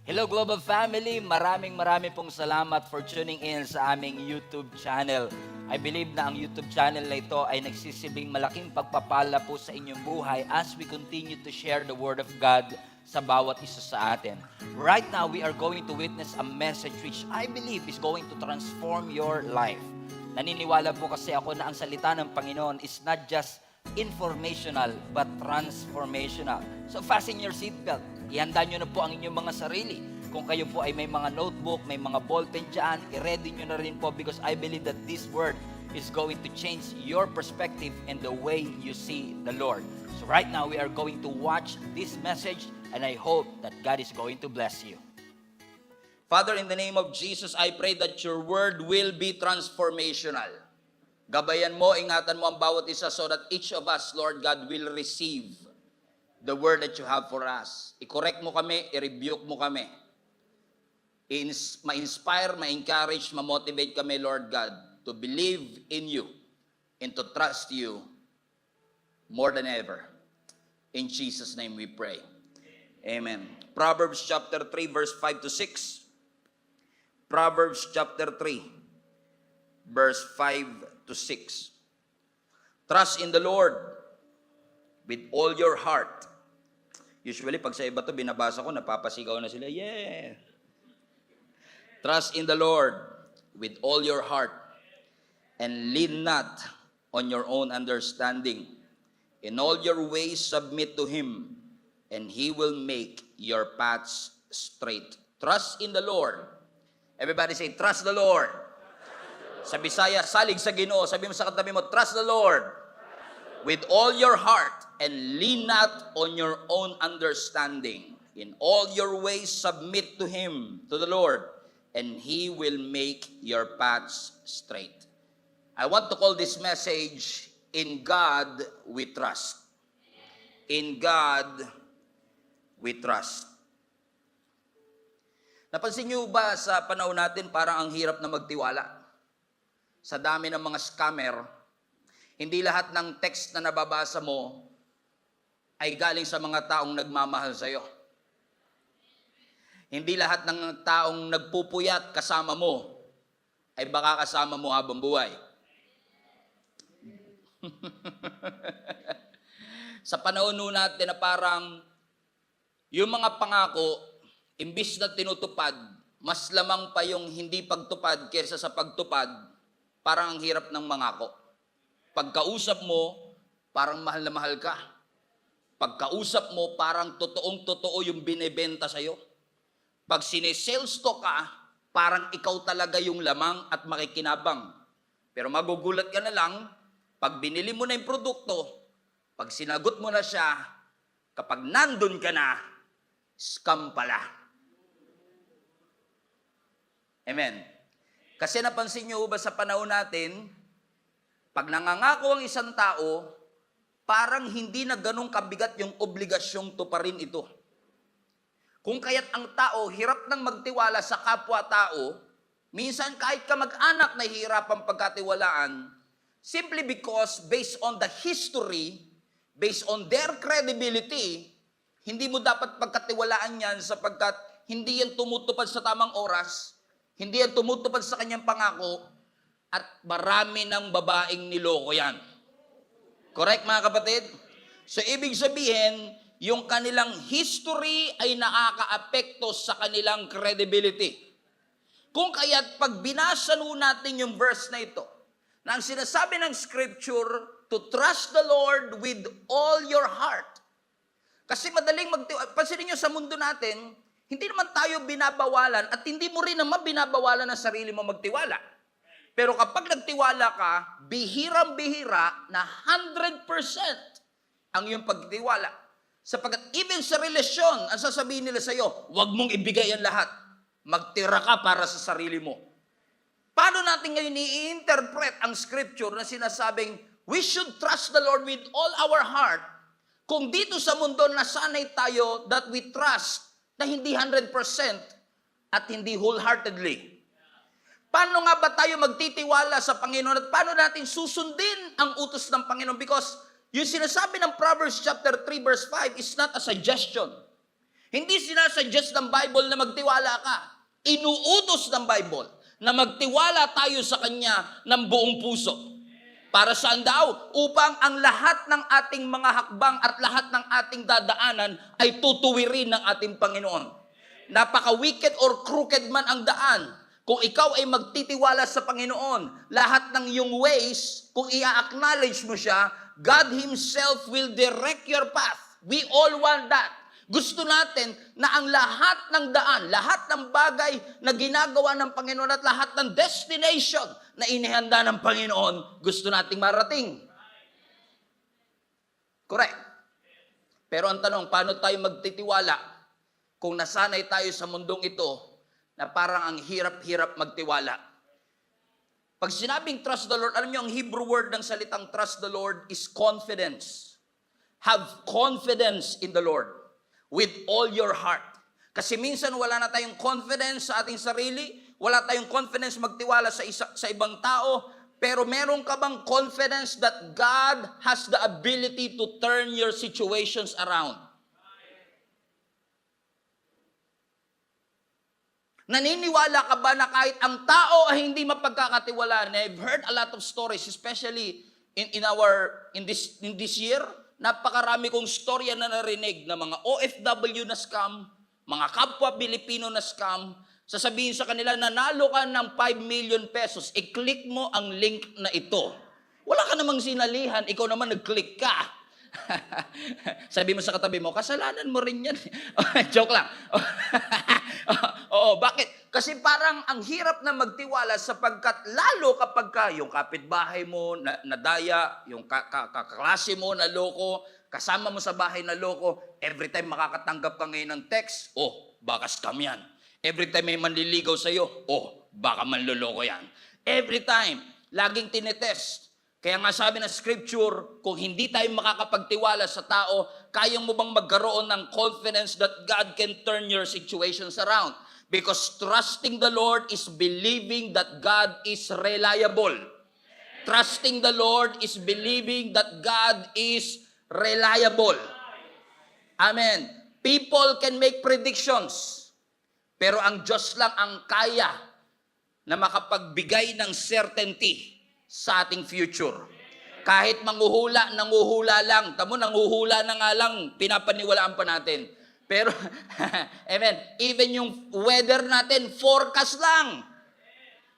Hello Global Family, maraming pong salamat for tuning in sa aming YouTube channel. I believe na ang YouTube channel na ito ay nagsisilbing malaking pagpapala po sa inyong buhay as we continue to share the Word of God sa bawat isa sa atin. Right now, we are going to witness a message which I believe is going to transform your life. Naniniwala po kasi ako na ang salita ng Panginoon is not just informational but transformational. So fasten your seatbelt. Ihanda nyo na po ang inyong mga sarili. Kung kayo po ay may mga notebook, may mga ballpen dyan, i-ready nyo na rin po because I believe that this word is going to change your perspective and the way you see the Lord. So right now, we are going to watch this message and I hope that God is going to bless you. Father, in the name of Jesus, I pray that your word will be transformational. Gabayan mo, ingatan mo ang bawat isa so that each of us, Lord God, will receive the word that you have for us. I-correct mo kami, i-rebuke mo kami. Ma-inspire, ma-encourage, ma-motivate kami, Lord God, to believe in you and to trust you more than ever. In Jesus' name we pray. Amen. Proverbs chapter 3, verse 5 to 6. Proverbs chapter 3, verse 5 to 6. Trust in the Lord with all your heart. Usually, pag sa iba to binabasa ko, napapasigaw na sila, yeah! Trust in the Lord with all your heart and lean not on your own understanding. In all your ways submit to Him, and He will make your paths straight. Trust in the Lord. Everybody say, trust the Lord. Sa Bisaya, salig sa Ginoo. Sabi mo sa katabi mo, trust the Lord with all your heart and lean not on your own understanding. In all your ways submit to Him, to the Lord, and He will make your paths straight. I want to call this message, In God We Trust. In God We Trust. Napansin niyo ba sa panahon natin parang ang hirap na magtiwala? Sa dami ng mga scammer, hindi lahat ng text na nababasa mo ay galing sa mga taong nagmamahal sa iyo. Hindi lahat ng taong nagpupuyat kasama mo ay baka kasama mo habang buhay. Sa panahon natin na parang yung mga pangako, imbis na tinutupad, mas lamang pa yung hindi pagtupad kaysa sa pagtupad, parang ang hirap ng mangako. Pagkausap mo, parang mahal na mahal ka. Pagkausap mo, parang totoong-totoo yung binebenta sa'yo. Pag sinesales to ka, parang ikaw talaga yung lamang at makikinabang. Pero magugulat ka na lang, pag binili mo na yung produkto, pag sinagot mo na siya, kapag nandun ka na, scam pala. Amen. Kasi napansin nyo ba sa panahon natin, pag nangangako ang isang tao, parang hindi na ganun kabigat yung obligasyong tuparin ito. Kung kaya't ang tao, hirap nang magtiwala sa kapwa-tao, minsan kahit ka mag-anak na hihirapang pagkatiwalaan, simply because based on the history, based on their credibility, hindi mo dapat pagkatiwalaan yan sapagkat hindi yan tumutupad sa tamang oras, hindi yan tumutupad sa kanyang pangako, at marami ng babaeng niloko yan. Correct mga kapatid? So ibig sabihin, yung kanilang history ay nakaka-apekto sa kanilang credibility. Kung kaya't pag binasa natin yung verse na ito, na ang sinasabi ng scripture, to trust the Lord with all your heart. Kasi madaling pansinin nyo sa mundo natin, hindi naman tayo binabawalan at hindi mo rin naman binabawalan ang sarili mo magtiwala. Pero kapag nagtiwala ka, bihirang-bihira na 100% ang iyong pagtiwala. Sapagkat even sa relasyon, ang sasabihin nila sa iyo, huwag mong ibigay ang lahat. Magtira ka para sa sarili mo. Paano natin ngayon i-interpret ang scripture na sinasabing, we should trust the Lord with all our heart, kung dito sa mundo nasanay tayo that we trust na hindi 100% at hindi wholeheartedly. Paano nga ba tayo magtitiwala sa Panginoon at paano natin susundin ang utos ng Panginoon? Because yung sinasabi ng Proverbs chapter 3 verse 5 is not a suggestion. Hindi sinasuggest ng Bible na magtiwala ka. Inuutos ng Bible na magtiwala tayo sa Kanya ng buong puso. Para saan daw? Upang ang lahat ng ating mga hakbang at lahat ng ating dadaanan ay tutuwirin ng ating Panginoon. Napaka-wicked or crooked man ang daan, kung ikaw ay magtitiwala sa Panginoon, lahat ng iyong ways, kung i-acknowledge mo siya, God Himself will direct your path. We all want that. Gusto natin na ang lahat ng daan, lahat ng bagay na ginagawa ng Panginoon at lahat ng destination na inihanda ng Panginoon, gusto nating marating. Correct. Pero ang tanong, paano tayo magtitiwala kung nasanay tayo sa mundong ito na parang ang hirap-hirap magtiwala? Pag sinabing trust the Lord, alam niyo, ang Hebrew word ng salitang trust the Lord is confidence. Have confidence in the Lord with all your heart. Kasi minsan wala na tayong confidence sa ating sarili, wala tayong confidence magtiwala sa ibang tao, pero meron ka bang confidence that God has the ability to turn your situations around? Naniniwala ka ba na kahit ang tao ay hindi mapagkakatiwalaan? I've heard a lot of stories, especially in this year. Napakarami kong storya na narinig na mga OFW na scam, mga kapwa Pilipino na scam. Sasabihin sa kanila, nanalo ka ng 5 million pesos, i-click mo ang link na ito. Wala ka namang sinalihan, ikaw naman nag-click ka. Sabi mo sa katabi mo, kasalanan mo rin yan. Joke lang. Oo, bakit? Kasi parang ang hirap na magtiwala sapagkat lalo kapag yung kapitbahay mo nadaya, yung kaklase mo na loko, kasama mo sa bahay na loko, every time makakatanggap ka ngayon ng text, baka scam yan. Every time may manliligaw sa'yo, baka manloloko yan. Every time, laging tinetest. Kaya nga sabi ng scripture, kung hindi tayo makakapagtiwala sa tao, kayang mo bang magkaroon ng confidence that God can turn your situations around? Because trusting the Lord is believing that God is reliable. Trusting the Lord is believing that God is reliable. Amen. People can make predictions, pero ang Diyos lang ang kaya na makapagbigay ng certainty sa ating future. Kahit nanguhula lang. Tamo, nanguhula na nga lang, pinapaniwalaan pa natin. Pero, amen, even yung weather natin, forecast lang.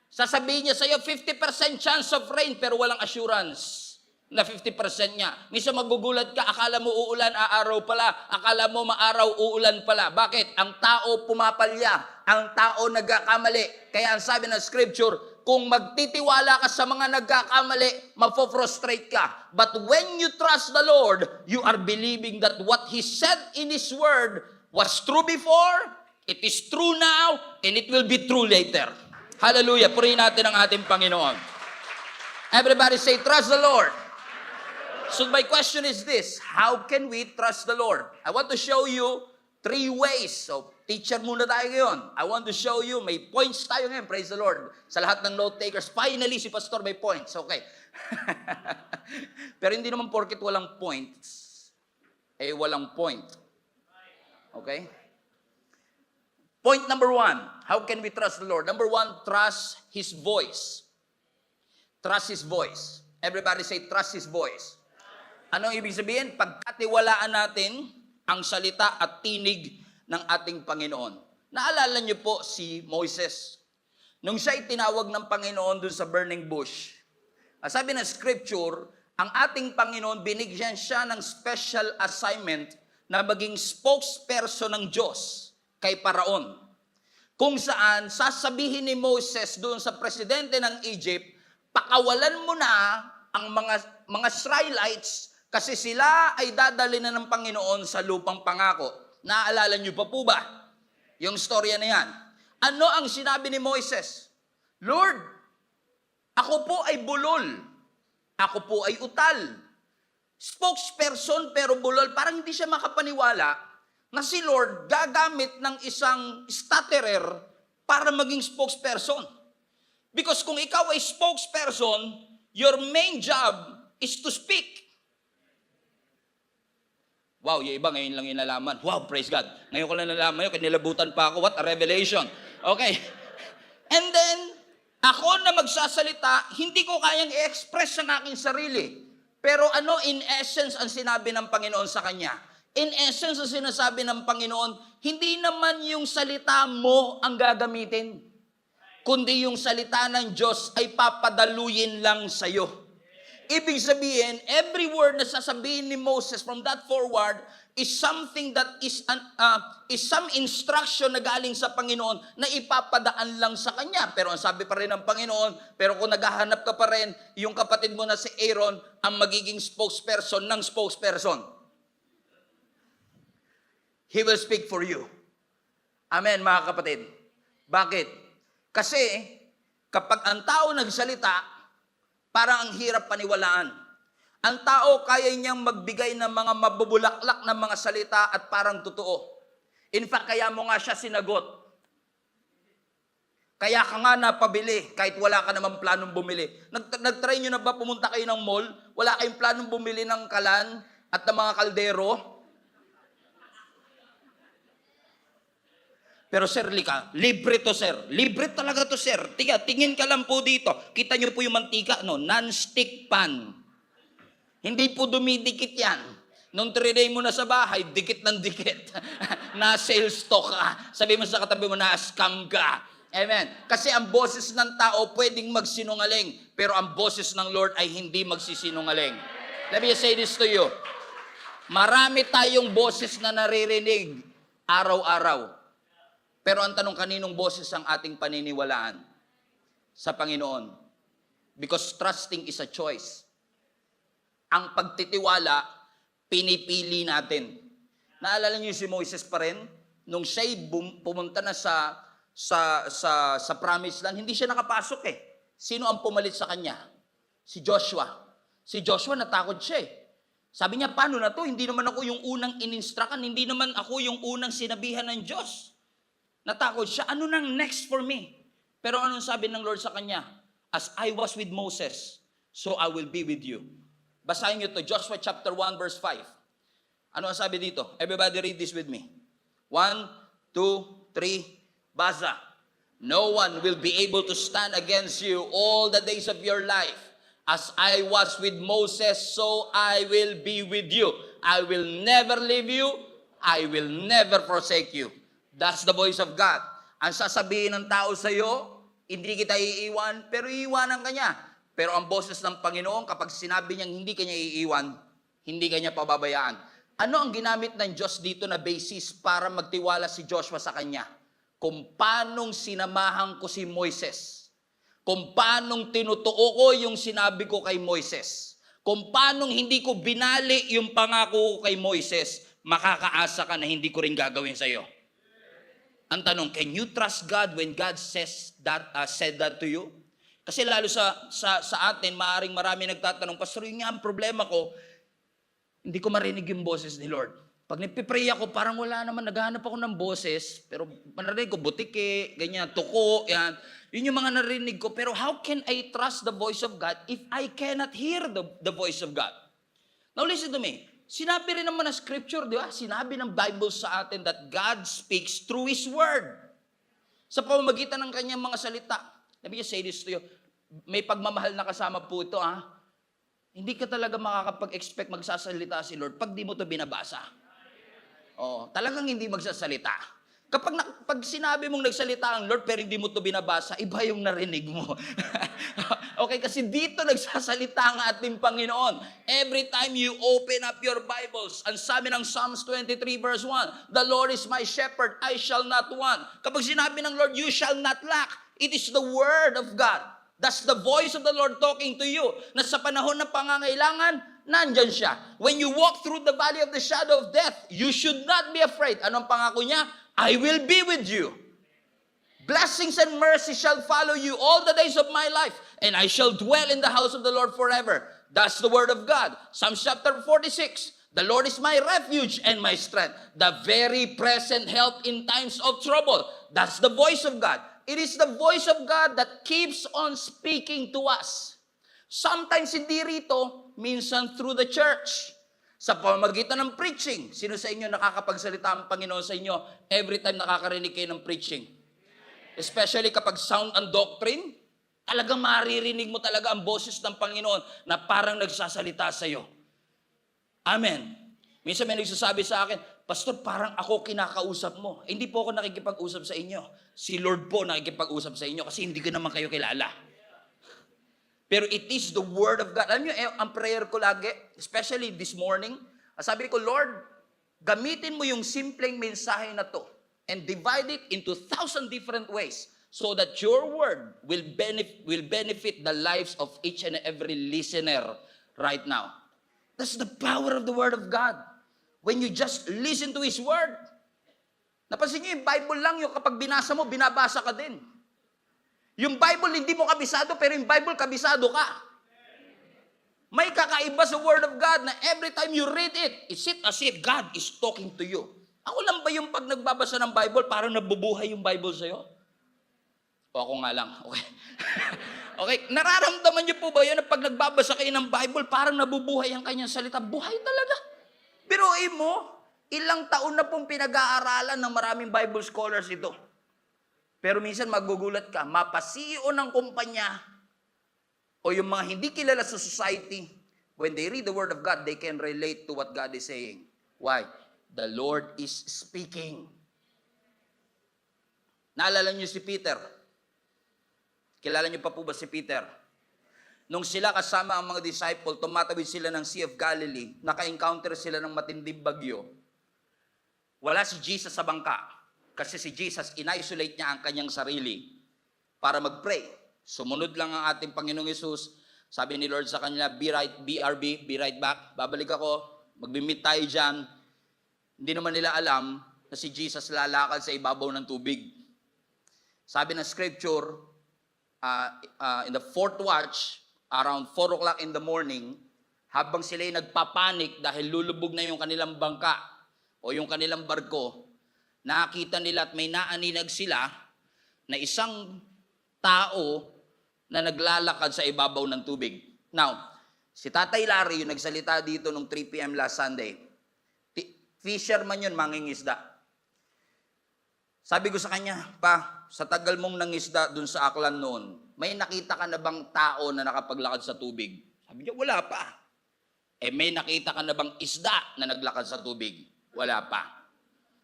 Sasabihin niya sa'yo, 50% chance of rain, pero walang assurance na 50% niya. Minsan magugulat ka, akala mo uulan, aaraw pala. Akala mo maaraw, uulan pala. Bakit? Ang tao pumapalya. Ang tao nagkakamali. Kaya ang sabi ng scripture, kung magtitiwala ka sa mga nagkakamali, mapofrustrate ka. But when you trust the Lord, you are believing that what He said in His Word was true before, it is true now, and it will be true later. Hallelujah. Purihin natin ang ating Panginoon. Everybody say, trust the Lord. So my question is this, how can we trust the Lord? I want to show you 3 ways. So, teacher muna tayo ngayon. I want to show you, may points tayo ngayon, praise the Lord. Sa lahat ng note takers, finally, si Pastor may points. Okay. Pero hindi naman porket walang points, walang point. Okay? Point number 1, how can we trust the Lord? Number 1, trust His voice. Trust His voice. Everybody say, trust His voice. Ano ibig sabihin? Pagkatiwalaan natin ang salita at tinig ng ating Panginoon. Naalala niyo po si Moses. Nung siya itinawag ng Panginoon dun sa burning bush, sabi ng scripture, ang ating Panginoon, binigyan siya ng special assignment na maging spokesperson ng Diyos kay Paraon. Kung saan, sasabihin ni Moses doon sa presidente ng Egypt, pakawalan mo na ang mga Israelites kasi sila ay dadali na ng Panginoon sa lupang pangako. Naaalala niyo pa po ba yung storya na yan? Ano ang sinabi ni Moises? Lord, ako po ay bulol. Ako po ay utal. Spokesperson pero bulol. Parang hindi siya makapaniwala na si Lord gagamit ng isang stutterer para maging spokesperson. Because kung ikaw ay spokesperson, your main job is to speak. Wow, yung iba ngayon lang inalaman. Wow, praise God. Ngayon ko lang nalaman yun, kinilabutan pa ako. What a revelation. Okay. And then, ako na magsasalita, hindi ko kayang i-express ang aking sarili. Pero ano in essence ang sinabi ng Panginoon sa kanya? In essence ang sinasabi ng Panginoon, hindi naman yung salita mo ang gagamitin, kundi yung salita ng Diyos ay papadaluyin lang sa'yo. Ibig sabihin, every word na sasabihin ni Moses from that forward is something that is some instruction na galing sa Panginoon na ipapadaan lang sa kanya. Pero ang sabi pa rin ng Panginoon, pero kung naghahanap ka pa rin, yung kapatid mo na si Aaron ang magiging spokesperson ng spokesperson. He will speak for you. Amen, mga kapatid. Bakit? Kasi kapag ang tao nagsalita, parang ang hirap paniwalaan. Ang tao kaya niyang magbigay ng mga mabubulaklak na mga salita at parang totoo. In fact, kaya mo nga siya sinagot. Kaya ka nga napabili kahit wala ka namang planong bumili. Nag-try nyo na ba pumunta kayo ng mall? Wala kayong planong bumili ng kalan at ng mga kaldero? Pero sir, lika, libre to sir. Libre talaga to sir. Tingin ka lang po dito. Kita nyo po yung mantika, no? Non-stick pan. Hindi po dumidikit yan. Nung 3-day mo na sa bahay, dikit ng dikit. Na-sales stock ka. Sabi mo sa katabi mo, na-scam ka. Amen. Kasi ang boses ng tao pwedeng magsinungaling, pero ang boses ng Lord ay hindi magsisinungaling. Let me say this to you. Marami tayong boses na naririnig araw-araw. Pero ang tanong, kaninong boses ang ating paniniwalaan? Sa Panginoon. Because trusting is a choice. Ang pagtitiwala, pinipili natin. Naalala niyo si Moses pa rin? Nung siya'y pumunta na sa promised land, hindi siya nakapasok eh. Sino ang pumalit sa kanya? Si Joshua. Si Joshua natakot siya eh. Sabi niya, paano na to? Hindi naman ako yung unang ininstrakan, hindi naman ako yung unang sinabihan ng Diyos. Natakot siya, ano nang next for me? Pero anong sabi ng Lord sa kanya? As I was with Moses, so I will be with you. Basahin niyo to, Joshua chapter 1 verse 5. Ano ang sabi dito? Everybody read this with me. 1, 2, 3, basa. No one will be able to stand against you all the days of your life. As I was with Moses, so I will be with you. I will never leave you. I will never forsake you. That's the voice of God. Ang sasabihin ng tao sa iyo, hindi kita iiwan, pero iiwanan ka niya. Pero ang boses ng Panginoon, kapag sinabi niyang hindi ka niya iiwan, hindi ka niya pababayaan. Ano ang ginamit ng Diyos dito na basis para magtiwala si Joshua sa kanya? Kung paanong sinamahan ko si Moises. Kung paanong tinutuo ko yung sinabi ko kay Moises. Kung paanong hindi ko binali yung pangako ko kay Moises, makakaasa ka na hindi ko rin gagawin sa iyo. Ang tanong, can you trust God when God said that to you? Kasi lalo sa atin, maaaring marami nagtatanong, Pastor, yun nga ang problema ko, hindi ko marinig yung boses ni Lord. Pag nagpipray ako, parang wala naman, naghahanap ako ng boses, pero narinig ko, butike, ganyan, tuko, yan. Yun yung mga narinig ko. Pero how can I trust the voice of God if I cannot hear the voice of God? Now listen to me. Sinabi rin naman ng scripture, di ba? Sinabi ng Bible sa atin that God speaks through His Word. Sa pamamagitan ng kanyang mga salita. Let me just say this to you. May pagmamahal na kasama po ito, ha? Hindi ka talaga makakapag-expect magsasalita si Lord pag di mo ito binabasa. Oh, talagang hindi magsasalita. Pag sinabi mong nagsalita ang Lord pero hindi mo ito binabasa, iba yung narinig mo. Okay, kasi dito nagsasalita ang ating Panginoon. Every time you open up your Bibles, ang sabi ng Psalms 23 verse 1, the Lord is my shepherd, I shall not want. Kapag sinabi ng Lord, you shall not lack, it is the Word of God. That's the voice of the Lord talking to you. Na sa panahon ng pangangailangan, nandyan siya. When you walk through the valley of the shadow of death, you should not be afraid. Anong pangako niya? I will be with you. Blessings and mercy shall follow you all the days of my life, and I shall dwell in the house of the Lord forever. That's the word of God. Psalm chapter 46. The Lord is my refuge and my strength, the very present help in times of trouble. That's the voice of God. It is the voice of God that keeps on speaking to us. Sometimes hindi rito, minsan through the church. Sa pamamagitan ng preaching. Sino sa inyo nakakapagsalita ang Panginoon sa inyo every time nakakarinig kayo ng preaching? Especially kapag sound and doctrine, talagang maririnig mo talaga ang boses ng Panginoon na parang nagsasalita sa iyo. Amen. Minsan may nagsasabi sa akin, Pastor, parang ako kinakausap mo. Hindi po ako nakikipag-usap sa inyo. Si Lord po nakikipag-usap sa inyo kasi hindi ko naman kayo kilala. Pero it is the Word of God. Alam nyo, ang prayer ko lagi, especially this morning, sabi ko, Lord, gamitin mo yung simpleng mensahe na to and divide it into 1,000 different ways so that your Word will benefit the lives of each and every listener right now. That's the power of the Word of God. When you just listen to His Word. Napansin nyo, yung Bible lang yung kapag binasa mo, binabasa ka din. Yung Bible, hindi mo kabisado, pero yung Bible, kabisado ka. May kakaiba sa Word of God na every time you read it, it's as if God is talking to you. Ako lang ba yung pag nagbabasa ng Bible, parang nabubuhay yung Bible sa'yo? O ako nga lang, okay. Okay, nararamdaman niyo po ba yun na pag nagbabasa kayo ng Bible, parang nabubuhay ang kanyang salita? Buhay talaga. Biruin mo, ilang taon na pong pinag-aaralan ng maraming Bible scholars ito. Pero minsan magugulat ka, mapa-CEO ng kumpanya o yung mga hindi kilala sa society, when they read the Word of God, they can relate to what God is saying. Why? The Lord is speaking. Naalala niyo si Peter? Kilala niyo pa po ba si Peter? Nung sila kasama ang mga disciple, tumatawid sila ng Sea of Galilee, naka-encounter sila ng matinding bagyo. Wala si Jesus sa bangka. Kasi si Jesus, in-isolate niya ang kanyang sarili para mag-pray. Sumunod lang ang ating Panginoong Yesus. Sabi ni Lord sa kanila, be right back. Babalik ako, mag-meet tayo dyan. Hindi naman nila alam na si Jesus lalakad sa ibabaw ng tubig. Sabi ng scripture, in the fourth watch, around 4 o'clock in the morning, habang sila'y nagpapanik dahil lulubog na yung kanilang bangka o yung kanilang barko, nakita nila at may naaninag sila na isang tao na naglalakad sa ibabaw ng tubig. Now, si Tatay Larry, yung nagsalita dito nung 3 p.m. last Sunday, fisherman yun, mangingisda. Sabi ko sa kanya, Pa, sa tagal mong nangisda dun sa Aklan noon, may nakita ka na bang tao na nakapaglakad sa tubig? Sabi niya, wala pa. May nakita ka na bang isda na naglakad sa tubig? Wala pa.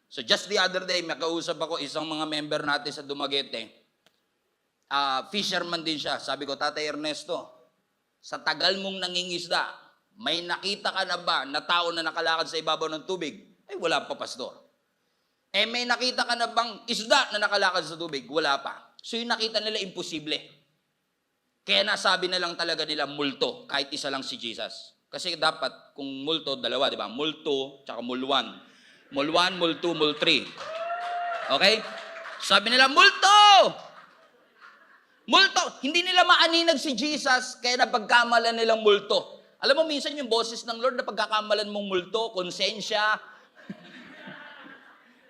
So just the other day, makausap ako isang mga member natin sa Dumaguete. Fisherman din siya. Sabi ko, Tatay Ernesto, sa tagal mong nangingisda, may nakita ka na ba na tao na nakalakad sa ibabaw ng tubig? Wala pa, Pastor. May nakita ka na bang isda na nakalakad sa tubig? Wala pa. So yung nakita nila, imposible. Kaya nasabi na lang talaga nila multo, kahit isa lang si Jesus. Kasi dapat, kung multo, dalawa, di ba? Multo, tsaka mulwan. Mul1, mul2, mul3. Okay? Sabi nila, multo! Multo! Hindi nila maaninag si Jesus, kaya napagkamalan nilang multo. Alam mo, minsan yung boses ng Lord na pagkakamalan mong multo, konsensya.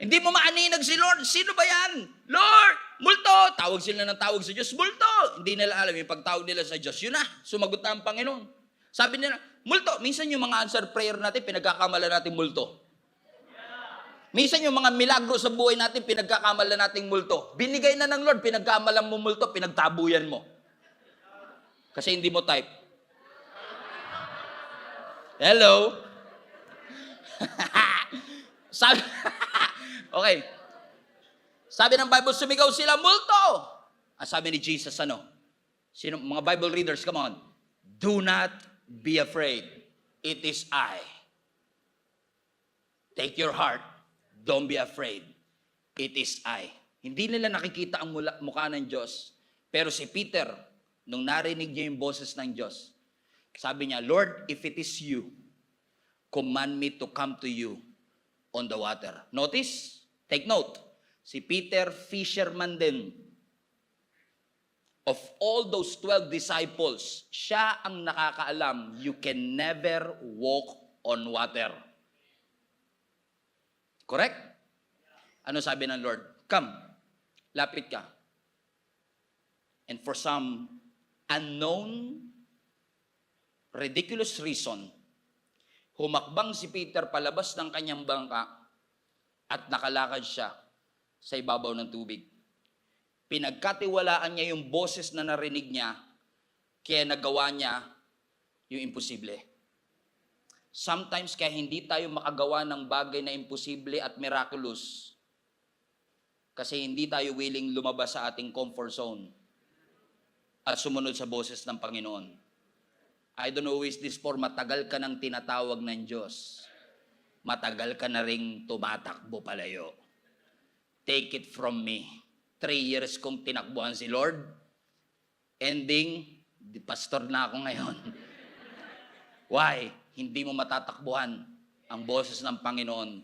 Hindi mo maaninag si Lord. Sino ba yan? Lord! Multo! Tawag sila ng tawag sa Diyos, multo! Hindi nila alam, yung pagtawag nila sa Diyos, yun na, sumagot na ang Panginoon. Sabi nila, multo! Minsan yung mga answer prayer natin, pinagkakamalan natin multo. Minsan yung mga milagro sa buhay natin, pinagkakamalan nating multo. Binigay na ng Lord, pinagkamalan mo multo, pinagtabuyan mo. Kasi hindi mo type. Hello? Sabi, okay. Sabi ng Bible, sumigaw sila, multo! Sabi ni Jesus, ano? Sino, mga Bible readers, come on. Do not be afraid. It is I. Take your heart. Don't be afraid. It is I. Hindi nila nakikita ang mukha ng Diyos. Pero si Peter, nung narinig niya yung boses ng Diyos, sabi niya, Lord, if it is you, command me to come to you on the water. Notice, take note, si Peter, fisherman din. Of all those 12 disciples, siya ang nakakaalam, you can never walk on water. Correct? Ano sabi ng Lord? Come, lapit ka. And for some unknown, ridiculous reason, Humakbang si Peter palabas ng kanyang bangka at nakalakad siya sa ibabaw ng tubig. Pinagkatiwalaan niya yung boses na narinig niya, kaya nagawa niya yung imposible. Sometimes kaya hindi tayo makagawa ng bagay na imposible at miraculous kasi hindi tayo willing lumabas sa ating comfort zone at sumunod sa boses ng Panginoon. I don't know who is this for, matagal ka nang tinatawag ng Diyos. Matagal ka na ring tumatakbo palayo. Take it from me. 3 years kong tinakbuhan si Lord. Ending, pastor na ako ngayon. Why? Hindi mo matatakbuhan ang boses ng Panginoon.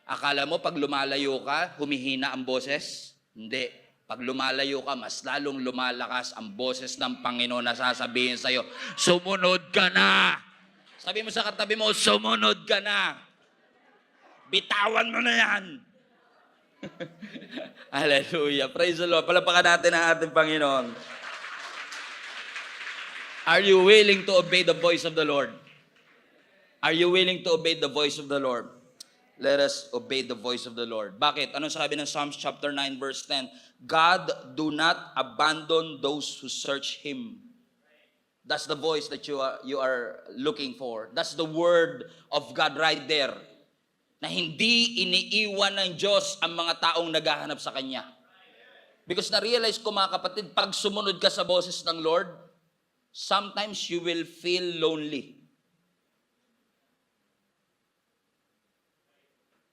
Akala mo pag lumalayo ka, humihina ang boses? Hindi. Pag lumalayo ka, mas lalong lumalakas ang boses ng Panginoon na sasabihin sa'yo, sumunod ka na! Sabi mo sa katabi mo, sumunod ka na! Bitawan mo na yan! Hallelujah! Praise the Lord! Palapakan natin ang ating Panginoon. Are you willing to obey the voice of the Lord? Are you willing to obey the voice of the Lord? Let us obey the voice of the Lord. Bakit? Anong sabi ng Psalms chapter 9 verse 10? God do not abandon those who search Him. That's the voice that you are looking for. That's the word of God right there. Na hindi iniiwan ng Diyos ang mga taong naghahanap sa Kanya. Because na-realize ko mga kapatid, pag sumunod ka sa boses ng Lord, sometimes you will feel lonely.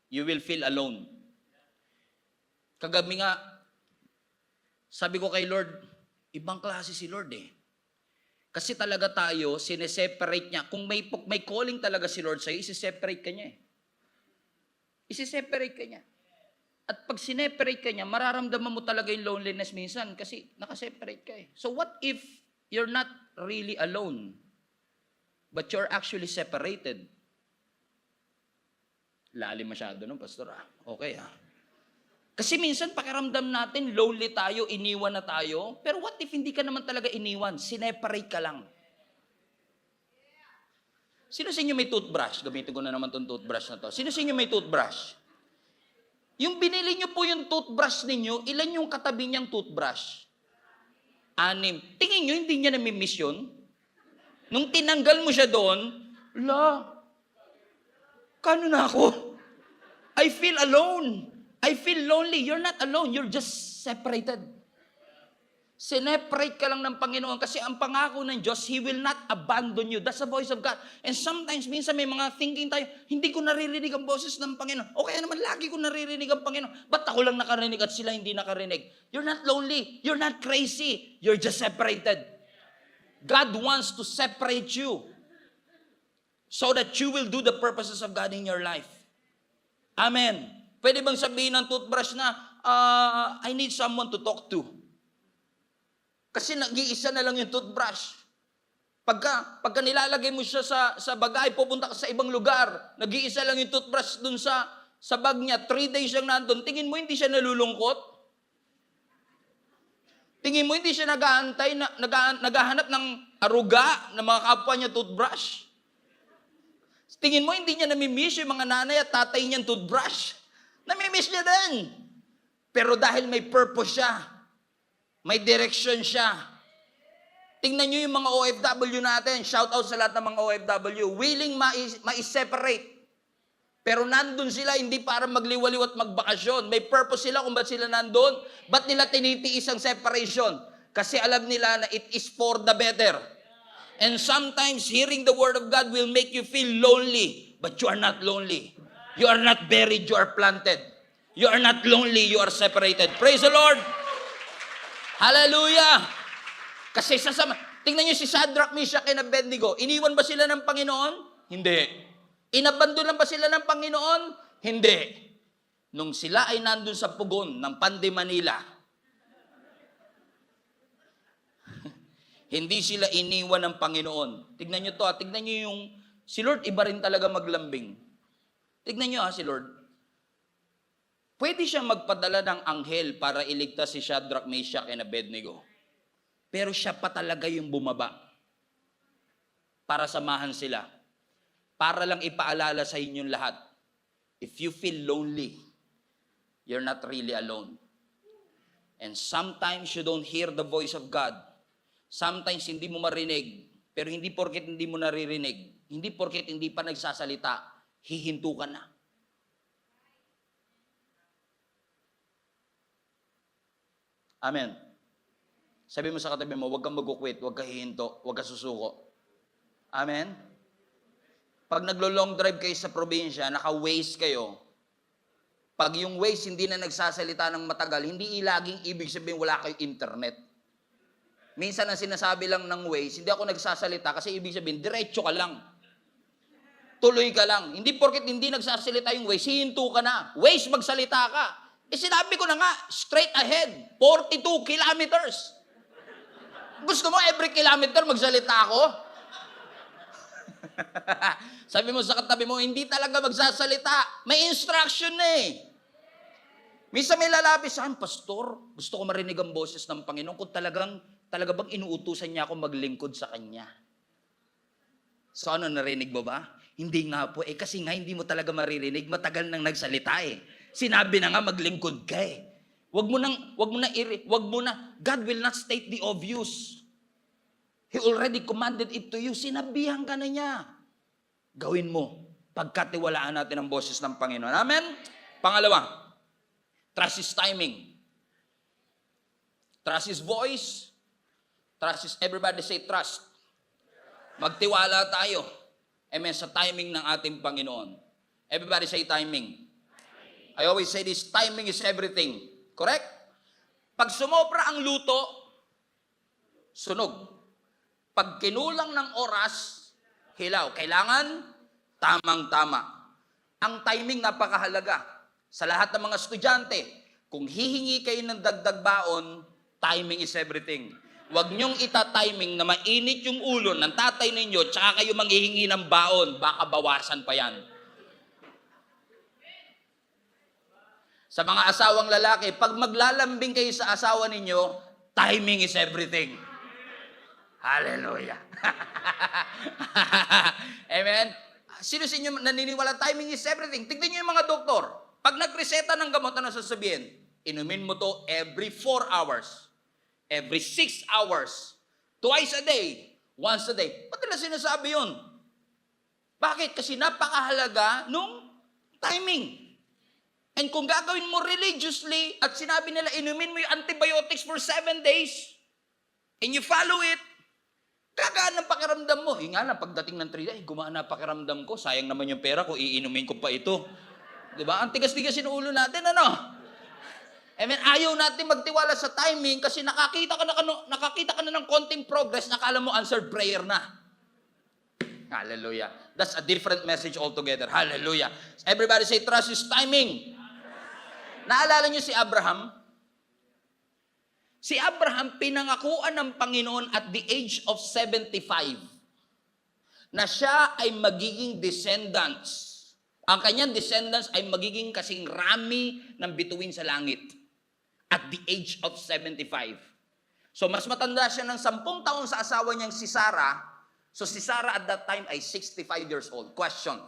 You will feel alone. Kagabi nga, sabi ko kay Lord, ibang klase si Lord eh. Kasi talaga tayo, sineseparate niya. Kung may calling talaga si Lord sa'yo, isiseparate ka niya eh. Isiseparate ka niya. At pag sineparate ka niya, mararamdaman mo talaga yung loneliness minsan kasi nakaseparate ka eh. So what if you're not really alone, but you're actually separated? Lalim masyado no, pastor ah. Okay ah. Kasi minsan pakiramdam natin, lonely tayo, iniwan na tayo. Pero what if hindi ka naman talaga iniwan? Sineparate ka lang. Sino sa inyo may toothbrush? Gamitin ko na naman itong toothbrush na to. Sino sa inyo may toothbrush? Yung binili nyo po yung toothbrush ninyo, ilan yung katabi niyang toothbrush? 6. Tingin nyo, hindi niya namimiss yun? Nung tinanggal mo siya doon, kano na ako? I feel alone. I feel lonely. You're not alone. You're just separated. Sineparate ka lang ng Panginoon kasi ang pangako ng Diyos, He will not abandon you. That's the voice of God. And sometimes, minsan may mga thinking tayo, hindi ko naririnig ang boses ng Panginoon. O kaya naman, lagi ko naririnig ang Panginoon. Ba't ako lang nakarinig at sila hindi nakarinig? You're not lonely. You're not crazy. You're just separated. God wants to separate you so that you will do the purposes of God in your life. Amen. Pwede bang sabihin ng toothbrush na, I need someone to talk to. Kasi nag-iisa na lang yung toothbrush. Pagka nilalagay mo siya sa bagay, pupunta ka sa ibang lugar, nag-iisa lang yung toothbrush dun sa bag niya, 3 days siyang nandun, tingin mo hindi siya nalulungkot? Tingin mo hindi siya nag-aantay, naghahanap ng aruga ng mga kapwa niya toothbrush? Tingin mo hindi niya namimiss yung mga nanay at tatay niyang toothbrush? Namimiss niya din. Pero dahil may purpose siya, may direction siya. Tingnan niyo yung mga OFW natin. Shout out sa lahat ng mga OFW. Willing ma-separate. Pero nandun sila hindi para magliwaliw at magbakasyon. May purpose sila kung ba't sila nandun. Ba't nila tinitiis ang separation? Kasi alam nila na it is for the better. And sometimes hearing the word of God will make you feel lonely. But you are not lonely. You are not buried, you are planted. You are not lonely, you are separated. Praise the Lord! Hallelujah! Kasi tingnan niyo si Shadrach, Meshach, and Abednego. Iniwan ba sila ng Panginoon? Hindi. Inabandonan ba sila ng Panginoon? Hindi. Nung sila ay nandun sa pugon ng Pande Manila, hindi sila iniwan ng Panginoon. Tignan niyo to, tignan niyo yung, si Lord iba rin talaga maglambing. Tignan niyo si Lord. Pwede siyang magpadala ng anghel para iligtas si Shadrach, Meshach, and Abednego. Pero siya pa talaga yung bumaba para samahan sila. para lang ipaalala sa inyong lahat, if you feel lonely, you're not really alone. And sometimes you don't hear the voice of God. Sometimes hindi mo marinig, pero hindi porket hindi mo naririnig, hindi porket hindi pa nagsasalita, hihinto ka na. Amen. Sabi mo sa katabi mo, huwag kang mag-quit, huwag kang hihinto, huwag kang susuko. Amen? Pag naglo-long drive kayo sa probinsya, naka-Waze kayo, pag yung Waze hindi na nagsasalita ng matagal, hindi laging ibig sabihin wala kayong internet. Minsan ang sinasabi lang ng Waze, hindi ako nagsasalita kasi ibig sabihin, diretso ka lang. Tuloy ka lang. Hindi porket hindi nagsasalita yung Waze, hihinto ka na. Waze, magsalita ka. Sinabi ko na nga, straight ahead, 42 kilometers. Gusto mo every kilometer magsalita ako? Sabi mo sa katabi mo, hindi talaga magsasalita. May instruction na eh. Minsan may lalabi sa akin, Pastor, gusto ko marinig ang boses ng Panginoon kung talaga bang inuutusan niya ako maglingkod sa Kanya. So ano, narinig mo ba? Hindi nga po. Kasi nga hindi mo talaga maririnig. Matagal nang nagsalita eh. Sinabi na nga maglingkod ka eh. Wag mo na, God will not state the obvious. He already commanded it to you. Sinabihan ka na niya. Gawin mo. Pagkatiwalaan natin ang boses ng Panginoon. Amen? Pangalawa, trust His timing. Trust His voice. Trust His, everybody say trust. Magtiwala tayo. Amen, sa timing ng ating Panginoon. Everybody say timing. I always say this, timing is everything. Correct? Pag sumobra ang luto, sunog. Pag kinulang ng oras, hilaw. Kailangan, tamang-tama. Ang timing napakahalaga. Sa lahat ng mga estudyante, kung hihingi kayo ng dagdag baon, timing is everything. Huwag niyong ita-timing na mainit yung ulo ng tatay ninyo, tsaka kayo manghihingi ng baon, baka bawasan pa yan. Sa mga asawang lalaki, pag maglalambing kayo sa asawa ninyo, timing is everything. Hallelujah. Amen? Sino sa inyo naniniwala timing is everything? Tignan niyo yung mga doktor. Pag nagreseta ng gamot, ano sasabihin? Inumin mo to every 4 hours. Every 6 hours. Twice a day. Once a day. Ba't nila sinasabi yun? Bakit? Kasi napakahalaga nung timing. And kung gagawin mo religiously at sinabi nila, inumin mo yung antibiotics for 7 days and you follow it, gagaan ng pakiramdam mo. Nga lang, pagdating ng 3 days, gumaan na pakiramdam ko. Sayang naman yung pera ko, iinumin ko pa ito. Diba? Ang tigas-tigas yung ulo natin, ano? I mean, ayaw natin magtiwala sa timing kasi nakakita ka na ng konting progress, nakala mo answered prayer na. Hallelujah. That's a different message altogether. Hallelujah. Everybody say, trust His timing. Naalala niyo si Abraham? Si Abraham, pinangakuan ng Panginoon at the age of 75 na siya ay magiging descendants. Ang kanyang descendants ay magiging kasing rami ng bituin sa langit at the age of 75. So mas matanda siya ng 10 taon sa asawa niyang si Sarah. So si Sarah at that time ay 65 years old. Question,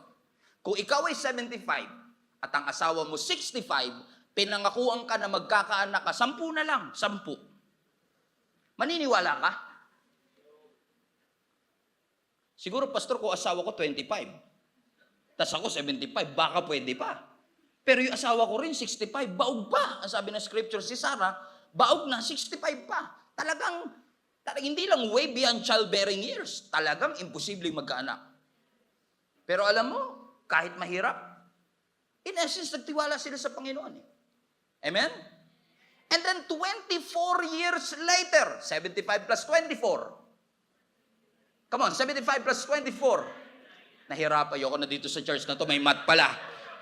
kung ikaw ay 75 at ang asawa mo 65, pinangakuan ka na magkakaanak ka, 10 na lang, 10. Maniniwala ka? Siguro, Pastor, kung asawa ko 25, tas ako 75, baka pwede pa. Pero yung asawa ko rin 65, baog pa. Ang sabi ng scripture, si Sarah, baog na, 65 pa. Talagang hindi lang way beyond childbearing years. Talagang imposibleng magkaanak. Pero alam mo, kahit mahirap, in essence, nagtiwala sila sa Panginoon. Amen? And then 24 years later, 75 plus 24. Come on, 75 plus 24. Nahirap, ayoko na dito sa church na to, may math pala.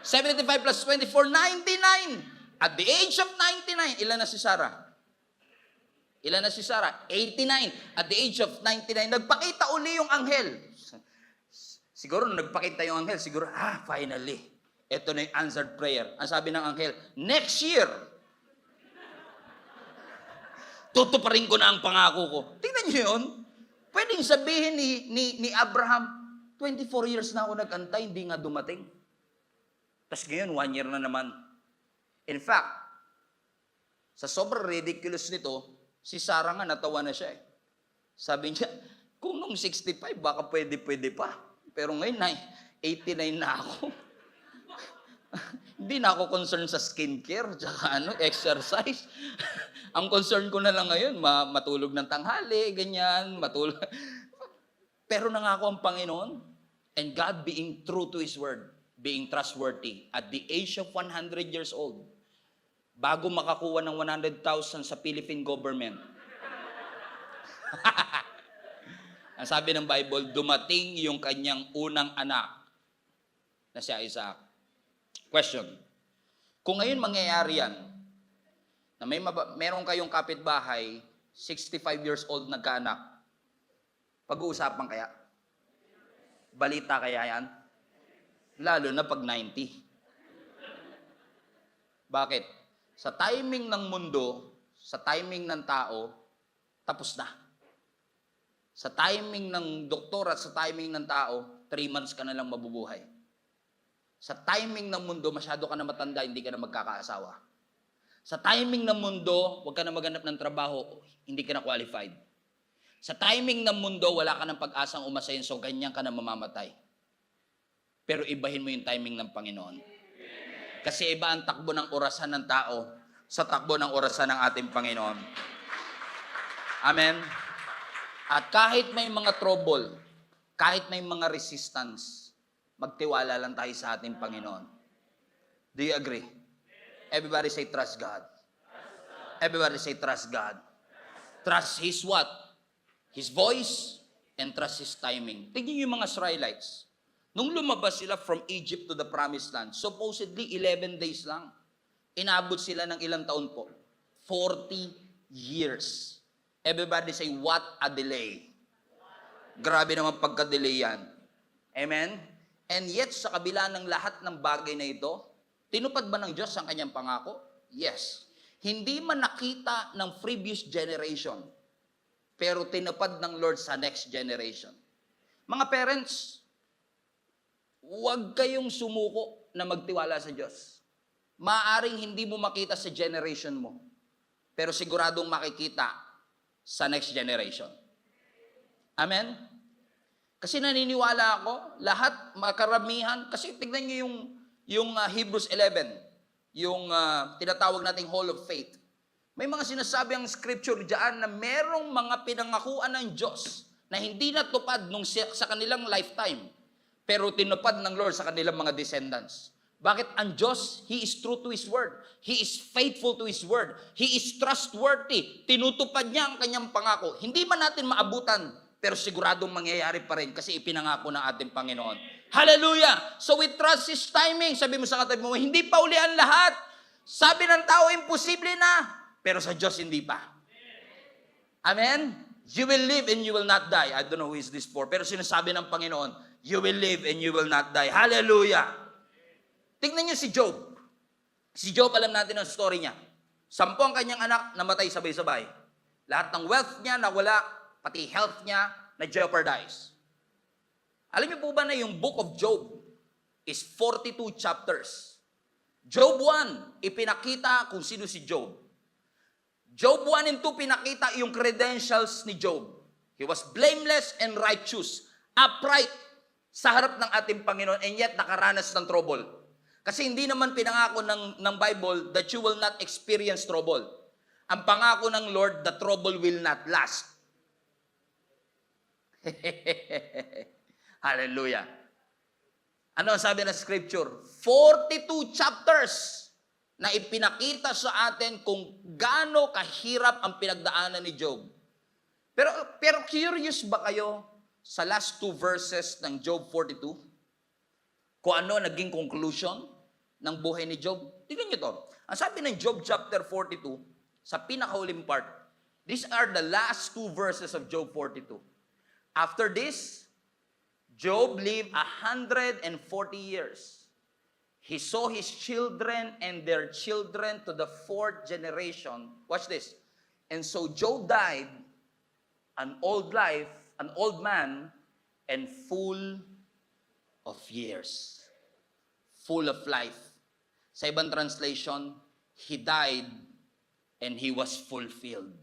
75 plus 24, 99. At the age of 99, ilan na si Sarah? Ilan na si Sarah? 89. At the age of 99, nagpakita uli yung anghel. Siguro, nung nagpakita yung anghel, siguro, finally, ito na yung answered prayer. Ang sabi ng anghel, next year, tutuparin ko na ang pangako ko. Tingnan niyo yun. Pwedeng sabihin ni Abraham, 24 years na ako nag-antay, hindi nga dumating. Tapos ngayon, 1 year na naman. In fact, sa sobrang ridiculous nito, si Sarah nga natawa na siya eh. Sabi niya, kung nung 65, baka pwede pa. Pero ngayon, 89 na ako. Hindi na ako concerned sa skincare, tsaka exercise. Ang concern ko na lang ngayon, matulog ng tanghali, ganyan, matulog. Pero nangako ang Panginoon, and God being true to His word, being trustworthy, at the age of 100 years old, bago makakuha ng 100,000 sa Philippine government. Ang sabi ng Bible, dumating yung kanyang unang anak na si Isaac. Question. Kung ngayon mangyayari yan, na meron kayong kapitbahay, 65 years old nagkaanak, pag-uusapan kaya? Balita kaya yan? Lalo na pag 90. Bakit? Sa timing ng mundo, sa timing ng tao, tapos na. Sa timing ng doktor at sa timing ng tao, 3 months ka na lang mabubuhay. Sa timing ng mundo, masyado ka na matanda, hindi ka na magkakaasawa. Sa timing ng mundo, huwag ka na maghanap ng trabaho, hindi ka na qualified. Sa timing ng mundo, wala ka ng pag-asang umasenso, ganyan ka na mamamatay. Pero ibahin mo yung timing ng Panginoon. Kasi iba ang takbo ng orasan ng tao sa takbo ng orasan ng ating Panginoon. Amen? At kahit may mga trouble, kahit may mga resistance, magtiwala lang tayo sa ating Panginoon. Do you agree? Everybody say, trust God. Everybody say, trust God. Trust His what? His voice and trust His timing. Tingnan yung mga Israelites. Nung lumabas sila from Egypt to the Promised Land, supposedly 11 days lang. Inabot sila ng ilang taon po? 40 years. Everybody say, what a delay. Grabe naman pagka-delay yan. Amen? And yet, sa kabila ng lahat ng bagay na ito, tinupad ba ng Diyos ang kanyang pangako? Yes. Hindi man nakita ng previous generation, pero tinupad ng Lord sa next generation. Mga parents, huwag kayong sumuko na magtiwala sa Diyos. Maaring hindi mo makita sa generation mo, pero siguradong makikita sa next generation. Amen? Kasi naniniwala ako, lahat, makaramihan, kasi tignan nyo yung Hebrews 11, yung tinatawag nating Hall of Faith. May mga sinasabi ang scripture diyan na merong mga pinangakuan ng Diyos na hindi natupad sa kanilang lifetime, pero tinupad ng Lord sa kanilang mga descendants. Bakit? Ang Diyos, He is true to His word. He is faithful to His word. He is trustworthy. Tinutupad niya ang kanyang pangako. Hindi man natin maabutan, pero siguradong mangyayari pa rin kasi ipinangako ng ating Panginoon. Hallelujah! So we trust His timing. Sabi mo sa katabi mo, hindi pa uli ang lahat. Sabi ng tao, imposible na. Pero sa Diyos, hindi pa. Amen? You will live and you will not die. I don't know who is this for. Pero sinasabi ng Panginoon, you will live and you will not die. Hallelujah! Tingnan niyo si Job. Si Job, alam natin ang story niya. 10 ang kanyang anak, namatay sabay-sabay. Lahat ng wealth niya nawala, pati health niya na-jeopardize. Alam niyo po ba na yung book of Job is 42 chapters? Job 1, ipinakita kung sino si Job. Job 1 and 2, pinakita yung credentials ni Job. He was blameless and righteous, upright sa harap ng ating Panginoon, and yet nakaranas ng trouble. Kasi hindi naman pinangako ng Bible that you will not experience trouble. Ang pangako ng Lord, the trouble will not last. Hallelujah. Ano ang sabi ng scripture? 42 chapters na ipinakita sa atin kung gaano kahirap ang pinagdaanan ni Job. Pero curious ba kayo sa last 2 verses ng Job 42? Kung ano naging conclusion ng buhay ni Job? Tingnan nyo to. Ang sabi ng Job chapter 42, sa pinakahuling part, these are the last 2 verses of Job 42. After this, Job lived 140 years. He saw his children and their children to the 4th generation. Watch this. And so Job died an old man and full of years. Full of life. Sa ibang translation, he died and he was fulfilled.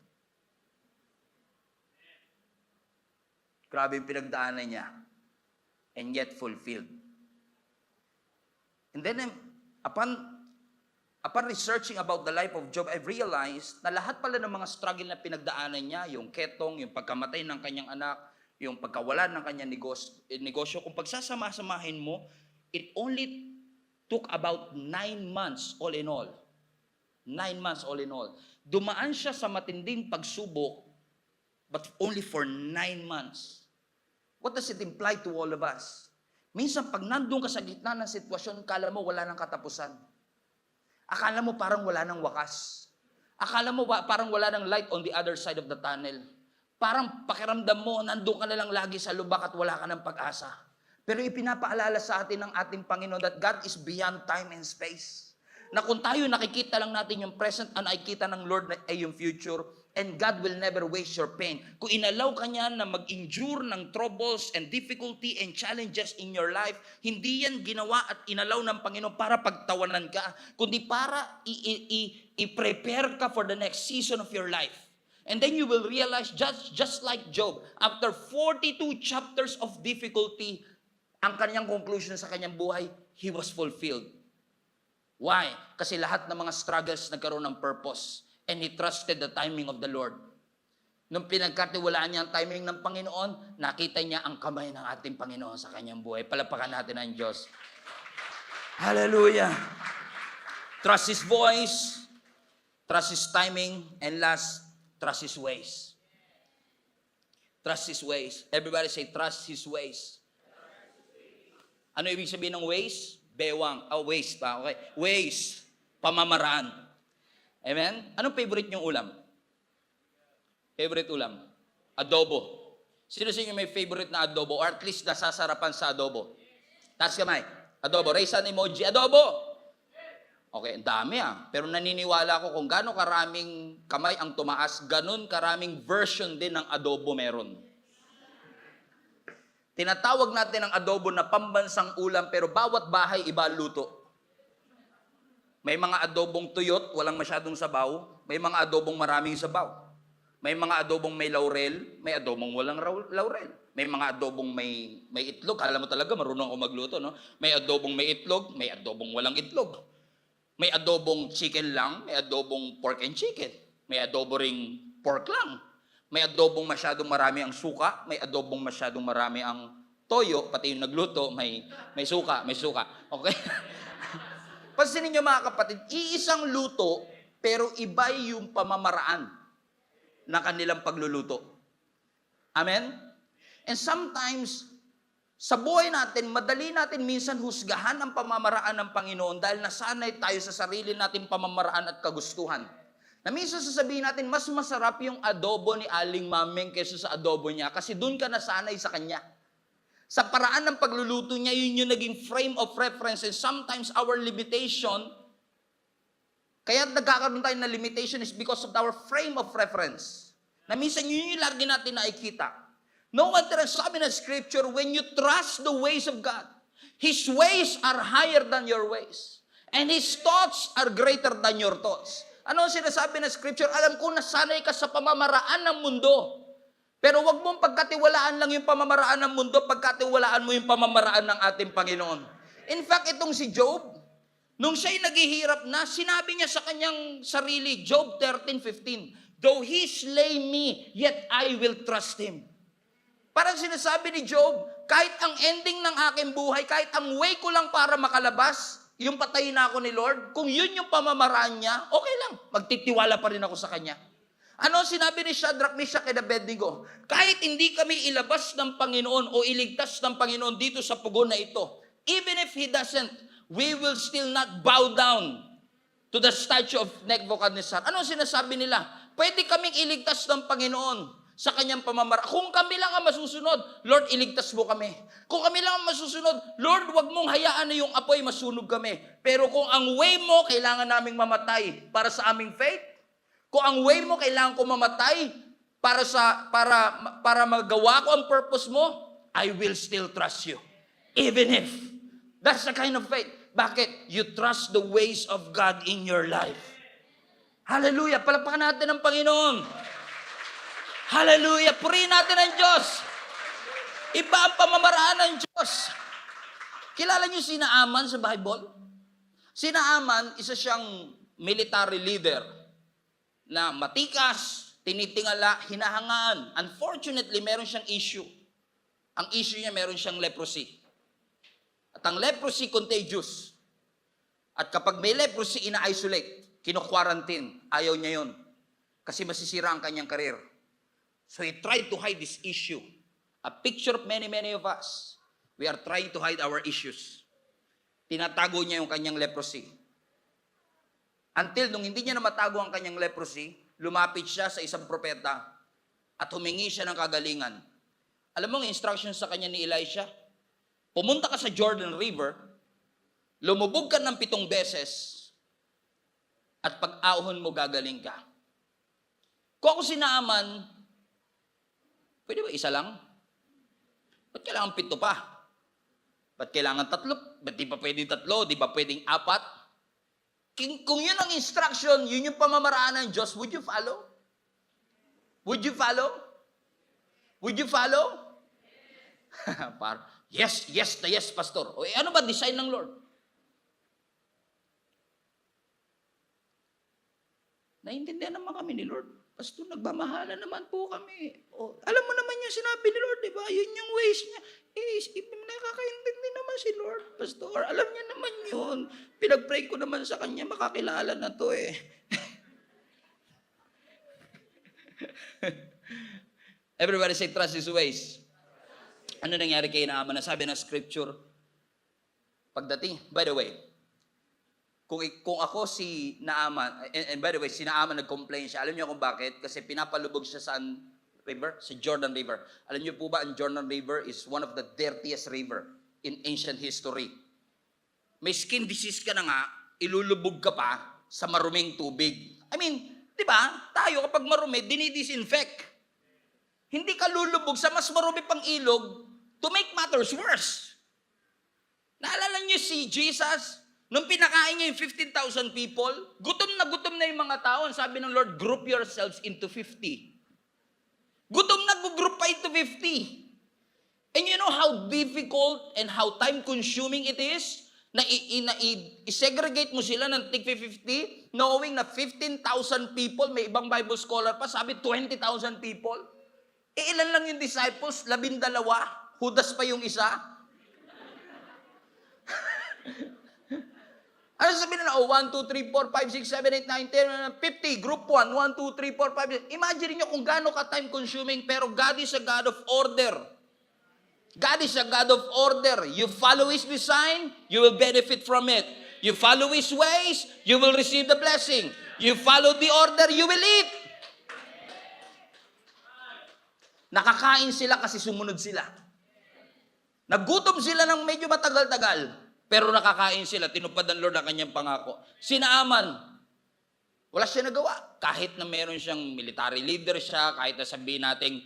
Grabe yung pinagdaanan niya. And yet fulfilled. And then, upon researching about the life of Job, I've realized na lahat pala ng mga struggle na pinagdaanan niya, yung ketong, yung pagkamatay ng kanyang anak, yung pagkawalan ng kanyang negosyo, kung pagsasama-samahin mo, it only took about 9 months all in all. 9 months all in all. Dumaan siya sa matinding pagsubok, but only for 9 months. What does it imply to all of us? Minsan, pag nandun ka sa gitna ng sitwasyon, akala mo wala nang katapusan. Akala mo parang wala nang wakas. Akala mo parang wala nang light on the other side of the tunnel. Parang pakiramdam mo, nandun ka na lang lagi sa lubak at wala ka ng pag-asa. Pero ipinapaalala sa atin ng ating Panginoon that God is beyond time and space. Na kung tayo nakikita lang natin yung present, nakikita ng Lord ay yung future, and God will never waste your pain. Kung inalaw ka niya na mag-endure ng troubles and difficulty and challenges in your life, hindi yan ginawa at inalaw ng Panginoon para pagtawanan ka, kundi para i-prepare ka for the next season of your life. And then you will realize, just like Job, after 42 chapters of difficulty, ang kanyang conclusion sa kanyang buhay, he was fulfilled. Why? Kasi lahat ng mga struggles nagkaroon ng purpose. And he trusted the timing of the Lord. Nung pinagkatiwalaan niya ang timing ng Panginoon, nakita niya ang kamay ng ating Panginoon sa kanyang buhay. Palapakan natin ang Diyos. Hallelujah! Trust His voice, trust His timing, and last, trust His ways. Trust His ways. Everybody say, trust His ways. Ano ibig sabihin ng ways? Bewang. Ways pa. Okay. Ways. Pamamaraan. Amen? Anong favorite niyong ulam? Favorite ulam? Adobo. Sino sa inyo may favorite na adobo? Or at least nasasarapan sa adobo? Taas kamay. Adobo. Raise an emoji. Adobo! Okay, ang dami Pero naniniwala ko kung gaano karaming kamay ang tumaas, ganun karaming version din ng adobo meron. Tinatawag natin ang adobo na pambansang ulam, pero bawat bahay iba luto. May mga adobong tuyot, walang masyadong sabaw. May mga adobong maraming sabaw. May mga adobong may laurel, may adobong walang laurel. May mga adobong may itlog. Alam mo talaga, marunong ako magluto, no? May adobong may itlog, may adobong walang itlog. May adobong chicken lang, may adobong pork and chicken. May adobo ring pork lang. May adobong masyadong marami ang suka, may adobong masyadong marami ang toyo, pati yung nagluto, may suka. Okay? Pansinin niyo mga kapatid, iisang luto, pero iba yung pamamaraan na kanilang pagluluto. Amen? And sometimes, sa buhay natin, madali natin minsan husgahan ang pamamaraan ng Panginoon dahil nasanay tayo sa sarili nating pamamaraan at kagustuhan. Na minsan sasabihin natin, mas masarap yung adobo ni Aling Mameng kaysa sa adobo niya kasi doon ka nasanay sa kanya. Sa paraan ng pagluluto niya, yun yung naging frame of reference. And sometimes our limitation, kaya nagkakaroon tayo na limitation is because of our frame of reference. Na minsan yun yung lagi natin nakikita. No wonder sabi ng scripture, when you trust the ways of God, His ways are higher than your ways. And His thoughts are greater than your thoughts. Ano ang sinasabi ng scripture? Alam ko nasanay ka sa pamamaraan ng mundo. Pero wag mong pagkatiwalaan lang yung pamamaraan ng mundo, pagkatiwalaan mo yung pamamaraan ng ating Panginoon. In fact, itong si Job, nung siya'y naghihirap na, sinabi niya sa kanyang sarili, Job 13:15, though he slay me, yet I will trust him. Parang sinasabi ni Job, kahit ang ending ng aking buhay, kahit ang way ko lang para makalabas, yung patayin na ako ni Lord, kung yun yung pamamaraan niya, okay lang, magtitiwala pa rin ako sa kanya. Ano sinabi ni Shadrach, Meshach, and Abednego? Kahit hindi kami ilabas ng Panginoon o iligtas ng Panginoon dito sa pugon na ito, even if He doesn't, we will still not bow down to the statue of Nebuchadnezzar. Ano sinasabi nila? Pwede kaming iligtas ng Panginoon sa kanyang pamamaraan. Kung kami lang ang masusunod, Lord, iligtas mo kami. Kung kami lang ang masusunod, Lord, wag mong hayaan na yung apoy masunog kami. Pero kung ang way mo, kailangan naming mamatay para sa aming faith, kung ang way mo, kailangan ko mamatay para magawa ko ang purpose mo, I will still trust you. Even if. That's the kind of faith. Bakit? You trust the ways of God in your life. Hallelujah! Palakpakan natin ang Panginoon. Hallelujah! Purihin natin ang Diyos. Iba ang pamamaraan ng Diyos. Kilala niyo si Naaman sa Bible? Si Naaman, isa siyang military leader na matikas, tinitingala, hinahangaan. Unfortunately, meron siyang issue. Ang issue niya, meron siyang leprosy. At ang leprosy, contagious. At kapag may leprosy, ina-isolate, kino-quarantine. Ayaw niya yun. Kasi masisira ang kanyang career. So he tried to hide this issue. A picture of many of us. We are trying to hide our issues. Tinatago niya yung kanyang leprosy. Until nung hindi niya na matago ang kanyang leprosy, lumapit siya sa isang propeta at humingi siya ng kagalingan. Alam mo ang instruction sa kanya ni Elisha? Pumunta ka sa Jordan River, lumubog ka ng 7 beses, at pag-ahon mo gagaling ka. Kung ako si Naaman, pwede ba isa lang? Ba't kailangan 7 pa? Ba't kailangan 3? Ba't di ba pwedeng 3? Di ba pwedeng 4? Kung yun ang instruction, yun yung pamamaraan ng Diyos, would you follow? Would you follow? Would you follow? Yes, pastor. O, ano ba design ng Lord? Naintindihan naman kami ni Lord. Pastor, nagmamahala naman po kami. O, alam mo naman yung sinabi ni Lord, di ba? Yun yung ways niya. Nakakaintindi naman si Lord, Pastor. Alam niya naman yun. Pinag-pray ko naman sa kanya, makakilala na to eh. Everybody say, trust His ways. Ano nangyari kay Naaman? Nasabi ng scripture, pagdating, by the way, kung ako si Naaman, and by the way, si Naaman nag-complain siya. Alam niyo kung bakit? Kasi pinapalubog siya sa river? Sa Jordan River. Alam niyo po ba, ang Jordan River is one of the dirtiest river in ancient history. May skin disease ka na nga, ilulubog ka pa sa maruming tubig. I mean, di ba? Tayo kapag marumi, dinidisinfect. Hindi ka lulubog sa mas marumi pang ilog to make matters worse. Naalala niyo si Jesus? Nung pinakain niya yung 15,000 people, gutom na yung mga tao. Sabi ng Lord, group yourselves into 50. Gutom na group pa into 50. And you know how difficult and how time-consuming it is na i-segregate mo sila ng tig 50, knowing na 15,000 people, may ibang Bible scholar pa, sabi 20,000 people. Ilan lang yung disciples? 12. Judas pa yung isa. Ano sabi nila? 1, 2, 3, 4, 5, 6, 7, 8, 9, 10, 50. Group 1, 1, 2, 3, 4, 5, 6. Imagine niyo kung gaano ka time consuming, pero God is a God of order. God is a God of order. You follow His design, you will benefit from it. You follow His ways, you will receive the blessing. You follow the order, you will eat. Nakakain sila kasi sumunod sila. Nagutom sila ng medyo matagal-tagal, pero nakakain sila. Tinupad ng Lord ang kanyang pangako. Si Naaman, wala siya nagawa. Kahit na meron siyang military leader siya, kahit na sabihin natin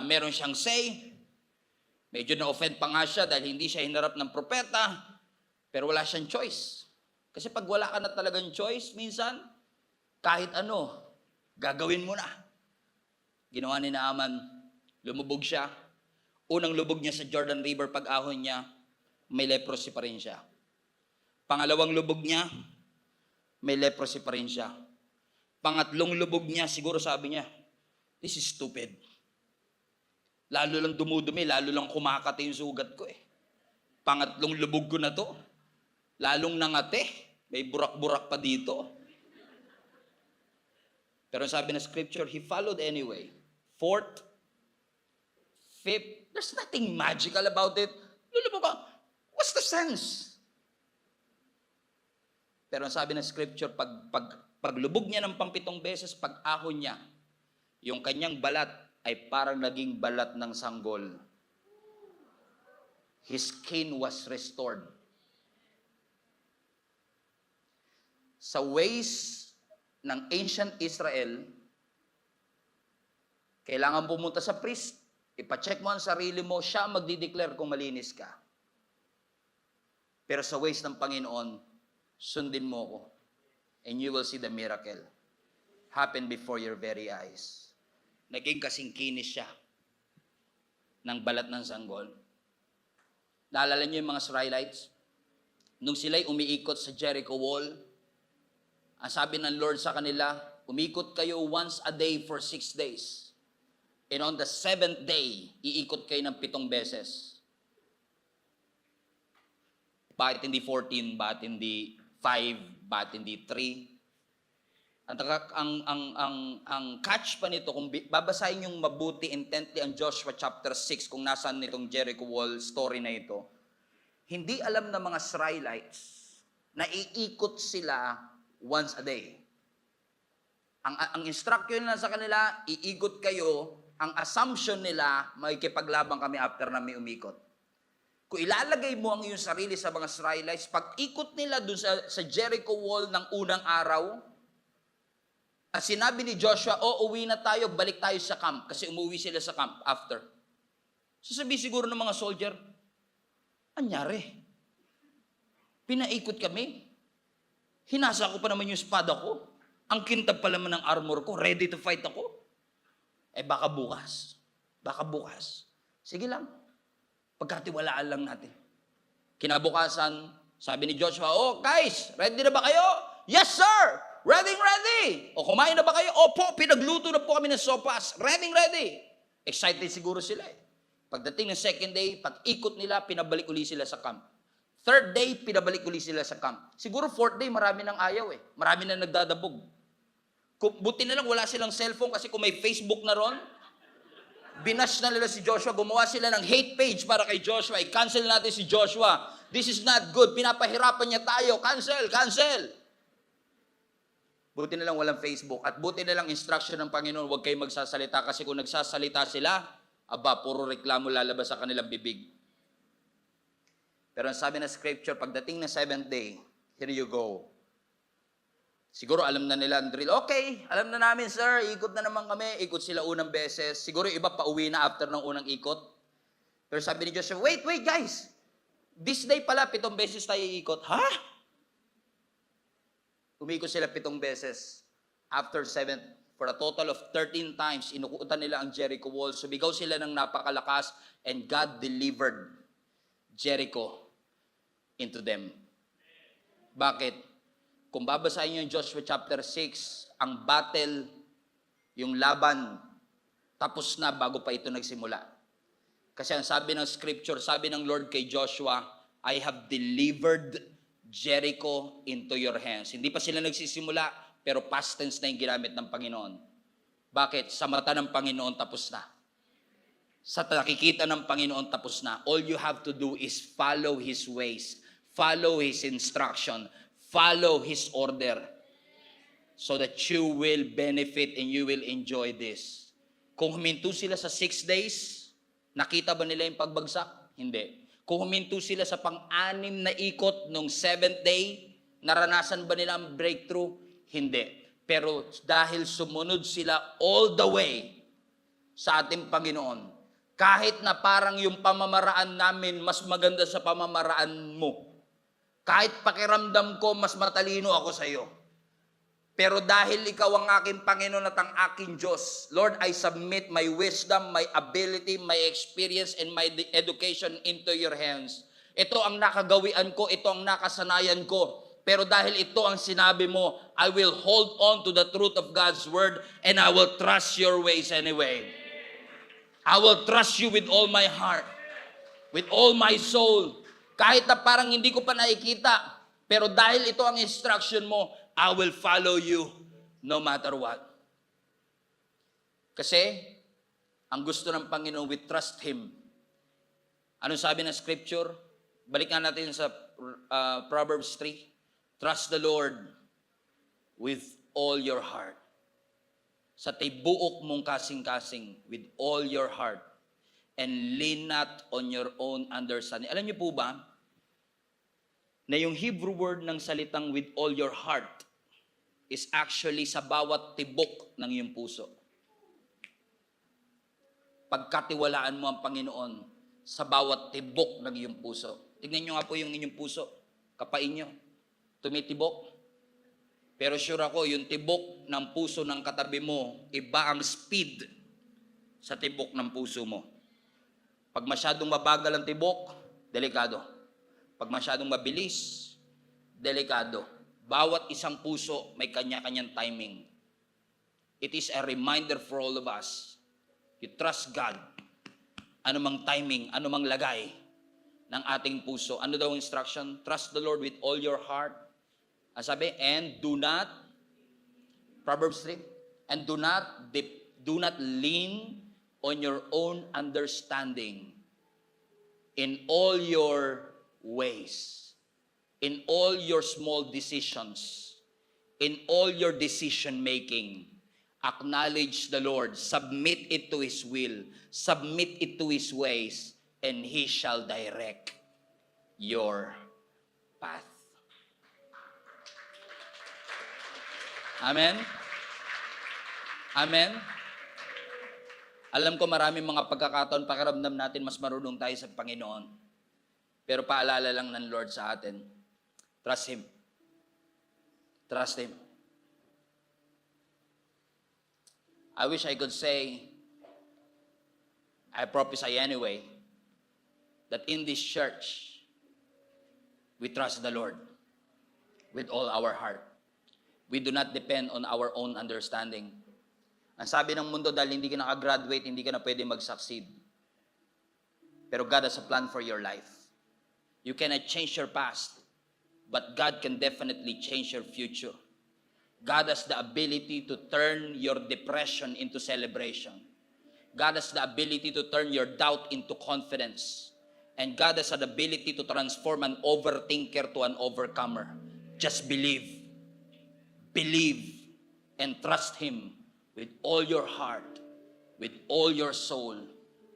meron siyang say, medyo na-offend pa nga siya dahil hindi siya hinarap ng propeta, pero wala siyang choice. Kasi pag wala ka na talagang choice, minsan, kahit ano, gagawin mo na. Ginawa ni Naaman, lumubog siya. Unang lubog niya sa Jordan River, pag-ahon niya, may leprosy pa rin siya. Pangalawang lubog niya, may leprosy pa rin siya. Pangatlong lubog niya, siguro sabi niya, this is stupid. Lalo lang dumudumi, lalo lang kumakate yung sugat ko eh. Pangatlong lubog ko na to, lalong nangate, may burak-burak pa dito. Pero sabi ng scripture, he followed anyway. Fourth, fifth, there's nothing magical about it. Lulubog ka, what's the sense? Pero sabi ng scripture, paglubog niya ng 7 beses, pag-ahon niya, yung kanyang balat ay parang naging balat ng sanggol. His skin was restored. Sa ways ng ancient Israel, kailangan pumunta sa priest, ipacheck mo ang sarili mo, siya magdideclare kung malinis ka. Pero sa ways ng Panginoon, sundin mo ko. And you will see the miracle happen before your very eyes. Naging kasing kinis siya ng balat ng sanggol. Naalala niyo yung mga Israelites? Nung sila'y umiikot sa Jericho Wall, ang sabi ng Lord sa kanila, umikot kayo once a day for 6 days. And on the 7th day, iikot kayo ng 7 beses. Bakit hindi 14? Bakit hindi 5? Bakit hindi 3? Ang catch pa nito, kung babasahin yung mabuti intently ang Joshua chapter 6, kung nasaan nitong Jericho Wall story na ito, hindi alam ng mga Israelites na iikot sila once a day. Ang instruction nila sa kanila, iikot kayo, ang assumption nila, makikipaglaban kami after na may umikot. Kung ilalagay mo ang iyong sarili sa mga Israelites, pag ikot nila dun sa Jericho Wall ng unang araw, at sinabi ni Joshua, uwi na tayo, balik tayo sa camp, kasi umuwi sila sa camp after. Sasabi siguro ng mga soldier, anyari? Pinaikot kami. Hinasa ko pa naman yung espada ko. Ang kintab pa naman ng armor ko, ready to fight ako. Baka bukas. Baka bukas. Sige lang. Pagkatiwalaan lang natin. Kinabukasan, sabi ni Joshua, guys, ready na ba kayo? Yes, sir! Ready! O kumain na ba kayo? Opo, pinagluto na po kami ng sopas. Ready! Excited siguro sila eh. Pagdating ng 2nd day, pag-ikot nila, pinabalik uli sila sa camp. 3rd day, pinabalik uli sila sa camp. Siguro 4th day, marami nang ayaw eh. Marami na nagdadabog. Buti na lang wala silang cellphone kasi kung may Facebook na ron, binash na nila si Joshua, gumawa sila ng hate page para kay Joshua. I-cancel natin si Joshua. This is not good. Pinapahirapan niya tayo. Cancel. Buti na lang walang Facebook. At buti na lang instruction ng Panginoon, huwag kayo magsasalita. Kasi kung nagsasalita sila, puro reklamo lalabas sa kanilang bibig. Pero ang sabi ng scripture, pagdating ng 7th day, here you go. Siguro alam na nila ang drill. Okay, alam na namin sir, ikot na naman kami. Ikot sila unang beses. Siguro iba pauwi na after ng unang ikot. Pero sabi ni Joshua, wait guys. This day pala, 7 beses tayo iikot. Ha? Umikot sila 7 beses. After 7th, for a total of 13 times, inukutan nila ang Jericho Wall. Sumigaw sila ng napakalakas and God delivered Jericho into them. Bakit? Kung babasahin niyo yung Joshua chapter 6, ang battle, yung laban, tapos na bago pa ito nagsimula. Kasi ang sabi ng scripture, sabi ng Lord kay Joshua, I have delivered Jericho into your hands. Hindi pa sila nagsisimula, pero past tense na yung ginamit ng Panginoon. Bakit? Sa mata ng Panginoon, tapos na. Sa nakikita ng Panginoon, tapos na. All you have to do is follow His ways, follow His instruction, follow His order so that you will benefit and you will enjoy this. Kung huminto sila sa 6 days, nakita ba nila yung pagbagsak? Hindi. Kung huminto sila sa pang-6 na ikot nung 7th day, naranasan ba nila ang breakthrough? Hindi. Pero dahil sumunod sila all the way sa ating Panginoon, kahit na parang yung pamamaraan namin mas maganda sa pamamaraan mo, kahit pakiramdam ko, mas matalino ako sa iyo. Pero dahil ikaw ang aking Panginoon at ang aking Diyos, Lord, I submit my wisdom, my ability, my experience, and my education into your hands. Ito ang nakagawian ko, ito ang nakasanayan ko. Pero dahil ito ang sinabi mo, I will hold on to the truth of God's word and I will trust your ways anyway. I will trust you with all my heart, with all my soul. Kahit na parang hindi ko pa nakikita, pero dahil ito ang instruction mo, I will follow you no matter what. Kasi, ang gusto ng Panginoon, we trust Him. Anong sabi ng scripture? Balikan natin sa Proverbs 3. Trust the Lord with all your heart. Sa tibuok mong kasing-kasing, with all your heart. And lean not on your own understanding. Alam niyo po ba, na yung Hebrew word ng salitang with all your heart is actually sa bawat tibok ng iyong puso. Pagkatiwalaan mo ang Panginoon sa bawat tibok ng iyong puso. Tignan niyo nga po yung inyong puso. Kapain nyo. Tumitibok. Pero sure ako, yung tibok ng puso ng katabi mo, iba ang speed sa tibok ng puso mo. Pag masyadong mabagal ang tibok, delikado. Pag masyadong mabilis, delikado. Bawat isang puso may kanya-kanyang timing. It is a reminder for all of us. You trust God. Anumang timing, anumang lagay ng ating puso. Ano daw ang instruction? Trust the Lord with all your heart. Ang sabi, and do not, Proverbs 3, and do not lean on your own understanding in all your ways, in all your small decisions, in all your decision making. Acknowledge the Lord, submit it to His will, submit it to His ways, and He shall direct your path. Amen? Amen? Alam ko maraming mga pagkakataon, pakiramdam natin mas marunong tayo sa Panginoon. Pero paalala lang ng Lord sa atin, trust Him. Trust Him. I wish I could say, I prophesy anyway, that in this church, we trust the Lord with all our heart. We do not depend on our own understanding. Ang sabi ng mundo, dahil hindi ka nakagraduate, hindi ka na pwede mag-succeed. Pero God has a plan for your life. You cannot change your past, but God can definitely change your future. God has the ability to turn your depression into celebration. God has the ability to turn your doubt into confidence. And God has the ability to transform an overthinker to an overcomer. Just believe. Believe and trust Him with all your heart, with all your soul,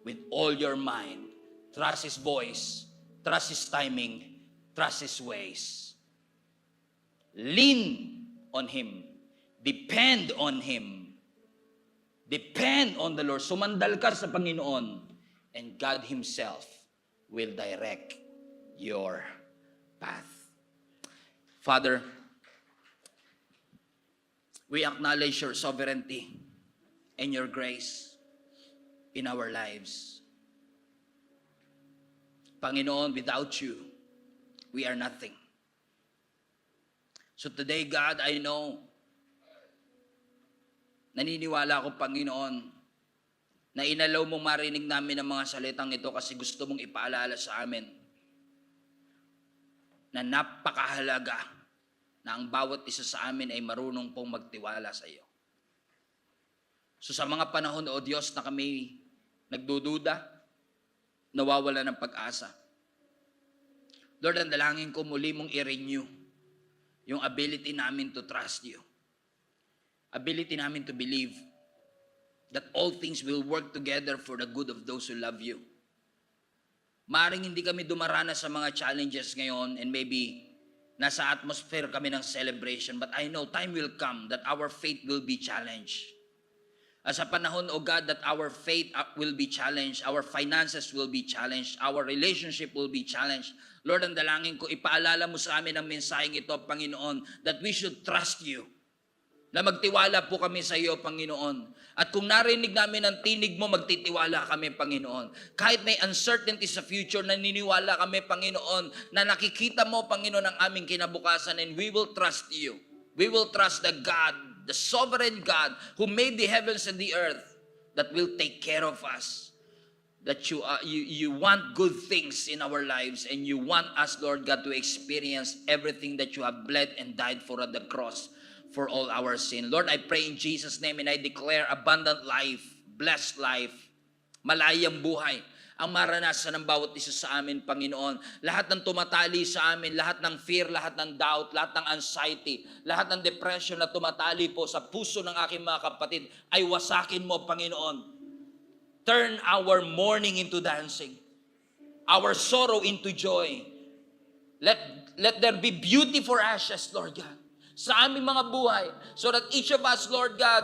with all your mind. Trust His voice, trust His timing, trust His ways. Lean on Him. Depend on Him. Depend on the Lord. Sumandal ka sa Panginoon, and God Himself will direct your path. Father, we acknowledge your sovereignty and your grace in our lives. Panginoon, without you, we are nothing. So today, God, I know, naniniwala ako, Panginoon, na inalaw mong marinig namin ang mga salitang ito kasi gusto mong ipaalala sa amin na napakahalaga na ang bawat isa sa amin ay marunong pong magtiwala sa iyo. So sa mga panahon, O Diyos, na kami nagdududa, nawawala ng pag-asa, Lord, ang dalangin ko muli mong i-renew yung ability namin to trust you. Ability namin to believe that all things will work together for the good of those who love you. Maaring hindi kami dumaranas sa mga challenges ngayon and maybe nasa atmosphere kami ng celebration, but I know time will come that our faith will be challenged. As sa panahon, O God, that our faith will be challenged, our finances will be challenged, our relationship will be challenged. Lord, ang dalangin ko, ipaalala mo sa amin ang mensaheng ito, Panginoon, that we should trust you. Na magtiwala po kami sa iyo, Panginoon. At kung narinig namin ang tinig mo, magtitiwala kami, Panginoon. Kahit may uncertainty sa future, naniniwala kami, Panginoon, na nakikita mo, Panginoon, ang aming kinabukasan, and we will trust you. We will trust the God, the sovereign God, who made the heavens and the earth, that will take care of us. That you want good things in our lives, and you want us, Lord God, to experience everything that you have bled and died for at the cross, for all our sin. Lord, I pray in Jesus' name and I declare abundant life, blessed life, malayang buhay ang maranasan ng bawat isa sa amin, Panginoon. Lahat ng tumatali sa amin, lahat ng fear, lahat ng doubt, lahat ng anxiety, lahat ng depression na tumatali po sa puso ng aking mga kapatid, ay wasakin mo, Panginoon. Turn our mourning into dancing, our sorrow into joy. Let there be beauty for ashes, Lord God, sa aming mga buhay, so that each of us, Lord God,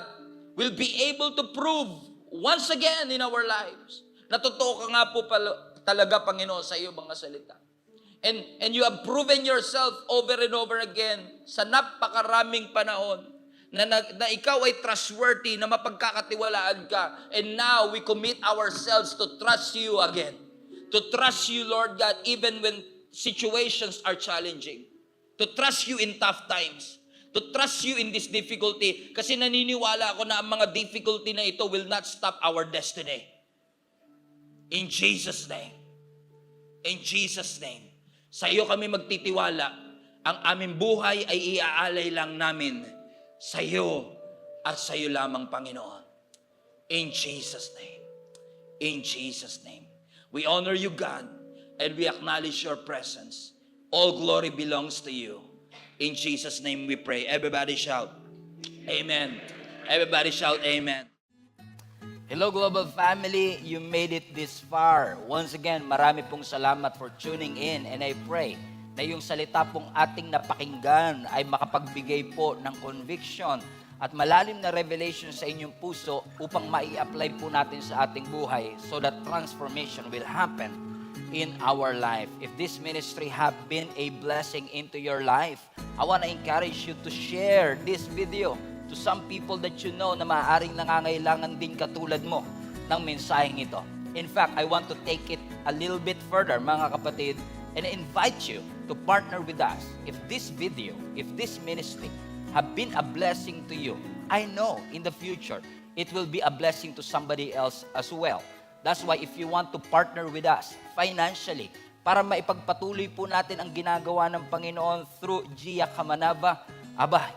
will be able to prove once again in our lives na totoo ka nga po talaga, Panginoon, sa iyo mga salita. And you have proven yourself over and over again sa napakaraming panahon na ikaw ay trustworthy, na mapagkakatiwalaan ka. And now we commit ourselves to trust you again. To trust you, Lord God, even when situations are challenging. To trust you in tough times. To trust you in this difficulty. Kasi naniniwala ako na ang mga difficulty na ito will not stop our destiny. In Jesus' name. In Jesus' name. Sa iyo kami magtitiwala. Ang aming buhay ay iaalay lang namin sa iyo at sa iyo lamang, Panginoon. In Jesus' name. In Jesus' name. We honor you, God, and we acknowledge your presence. All glory belongs to you. In Jesus' name we pray. Everybody shout, Amen. Everybody shout, Amen. Hello, Global Family. You made it this far. Once again, marami pong salamat for tuning in, and I pray na yung salita pong ating napakinggan ay makapagbigay po ng conviction at malalim na revelation sa inyong puso upang mai-apply po natin sa ating buhay so that transformation will happen in our life. If this ministry have been a blessing into your life, I want to encourage you to share this video to some people that you know na maaaring nangangailangan din katulad mo ng mensaheng ito. In fact, I want to take it a little bit further, mga kapatid, and invite you to partner with us. If this video, if this ministry have been a blessing to you, I know in the future, it will be a blessing to somebody else as well. That's why if you want to partner with us financially, para maipagpatuloy po natin ang ginagawa ng Panginoon through Gia Kamanaba,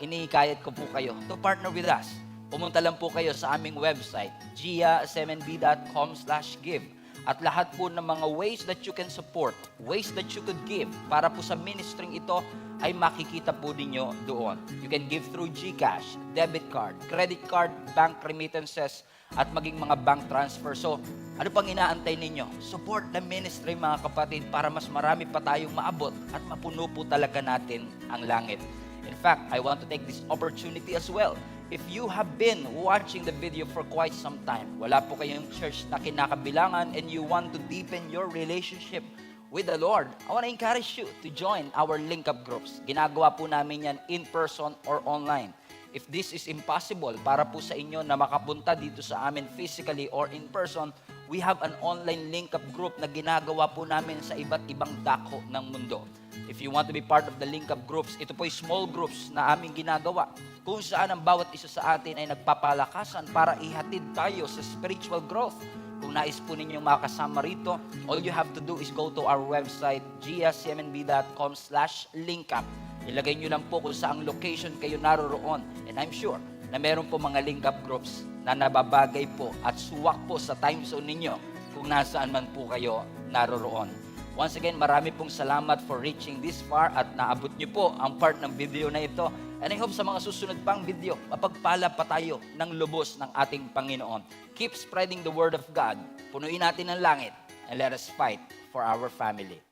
inihikayat ko po kayo to partner with us. Pumunta lang po kayo sa aming website, gia7b.com/give. At lahat po ng mga ways that you can support, ways that you could give para po sa ministering ito ay makikita po ninyo doon. You can give through GCash, debit card, credit card, bank remittances, at maging mga bank transfer. So, ano pang inaantay ninyo? Support the ministry, mga kapatid, para mas marami pa tayong maabot at mapuno po talaga natin ang langit. In fact, I want to take this opportunity as well. If you have been watching the video for quite some time, wala po kayong church na kinakabilangan and you want to deepen your relationship with the Lord, I want to encourage you to join our link-up groups. Ginagawa po namin yan in person or online. If this is impossible para po sa inyo na makapunta dito sa amin physically or in person, we have an online link-up group na ginagawa po namin sa iba't ibang dako ng mundo. If you want to be part of the link-up groups, ito po ay small groups na aming ginagawa kung saan ang bawat isa sa atin ay nagpapalakasan para ihatid tayo sa spiritual growth. Kung nais po ninyong makasama rito, all you have to do is go to our website, gia7b.com/linkup. Ilagay nyo lang po kung saang location kayo naroroon. And I'm sure na meron po mga link-up groups na nababagay po at suwak po sa time zone ninyo kung nasaan man po kayo naroroon. Once again, marami pong salamat for reaching this far at naabot nyo po ang part ng video na ito. And I hope sa mga susunod pang video, mapagpala pa tayo ng lubos ng ating Panginoon. Keep spreading the word of God. Punuin natin ang langit and let us fight for our family.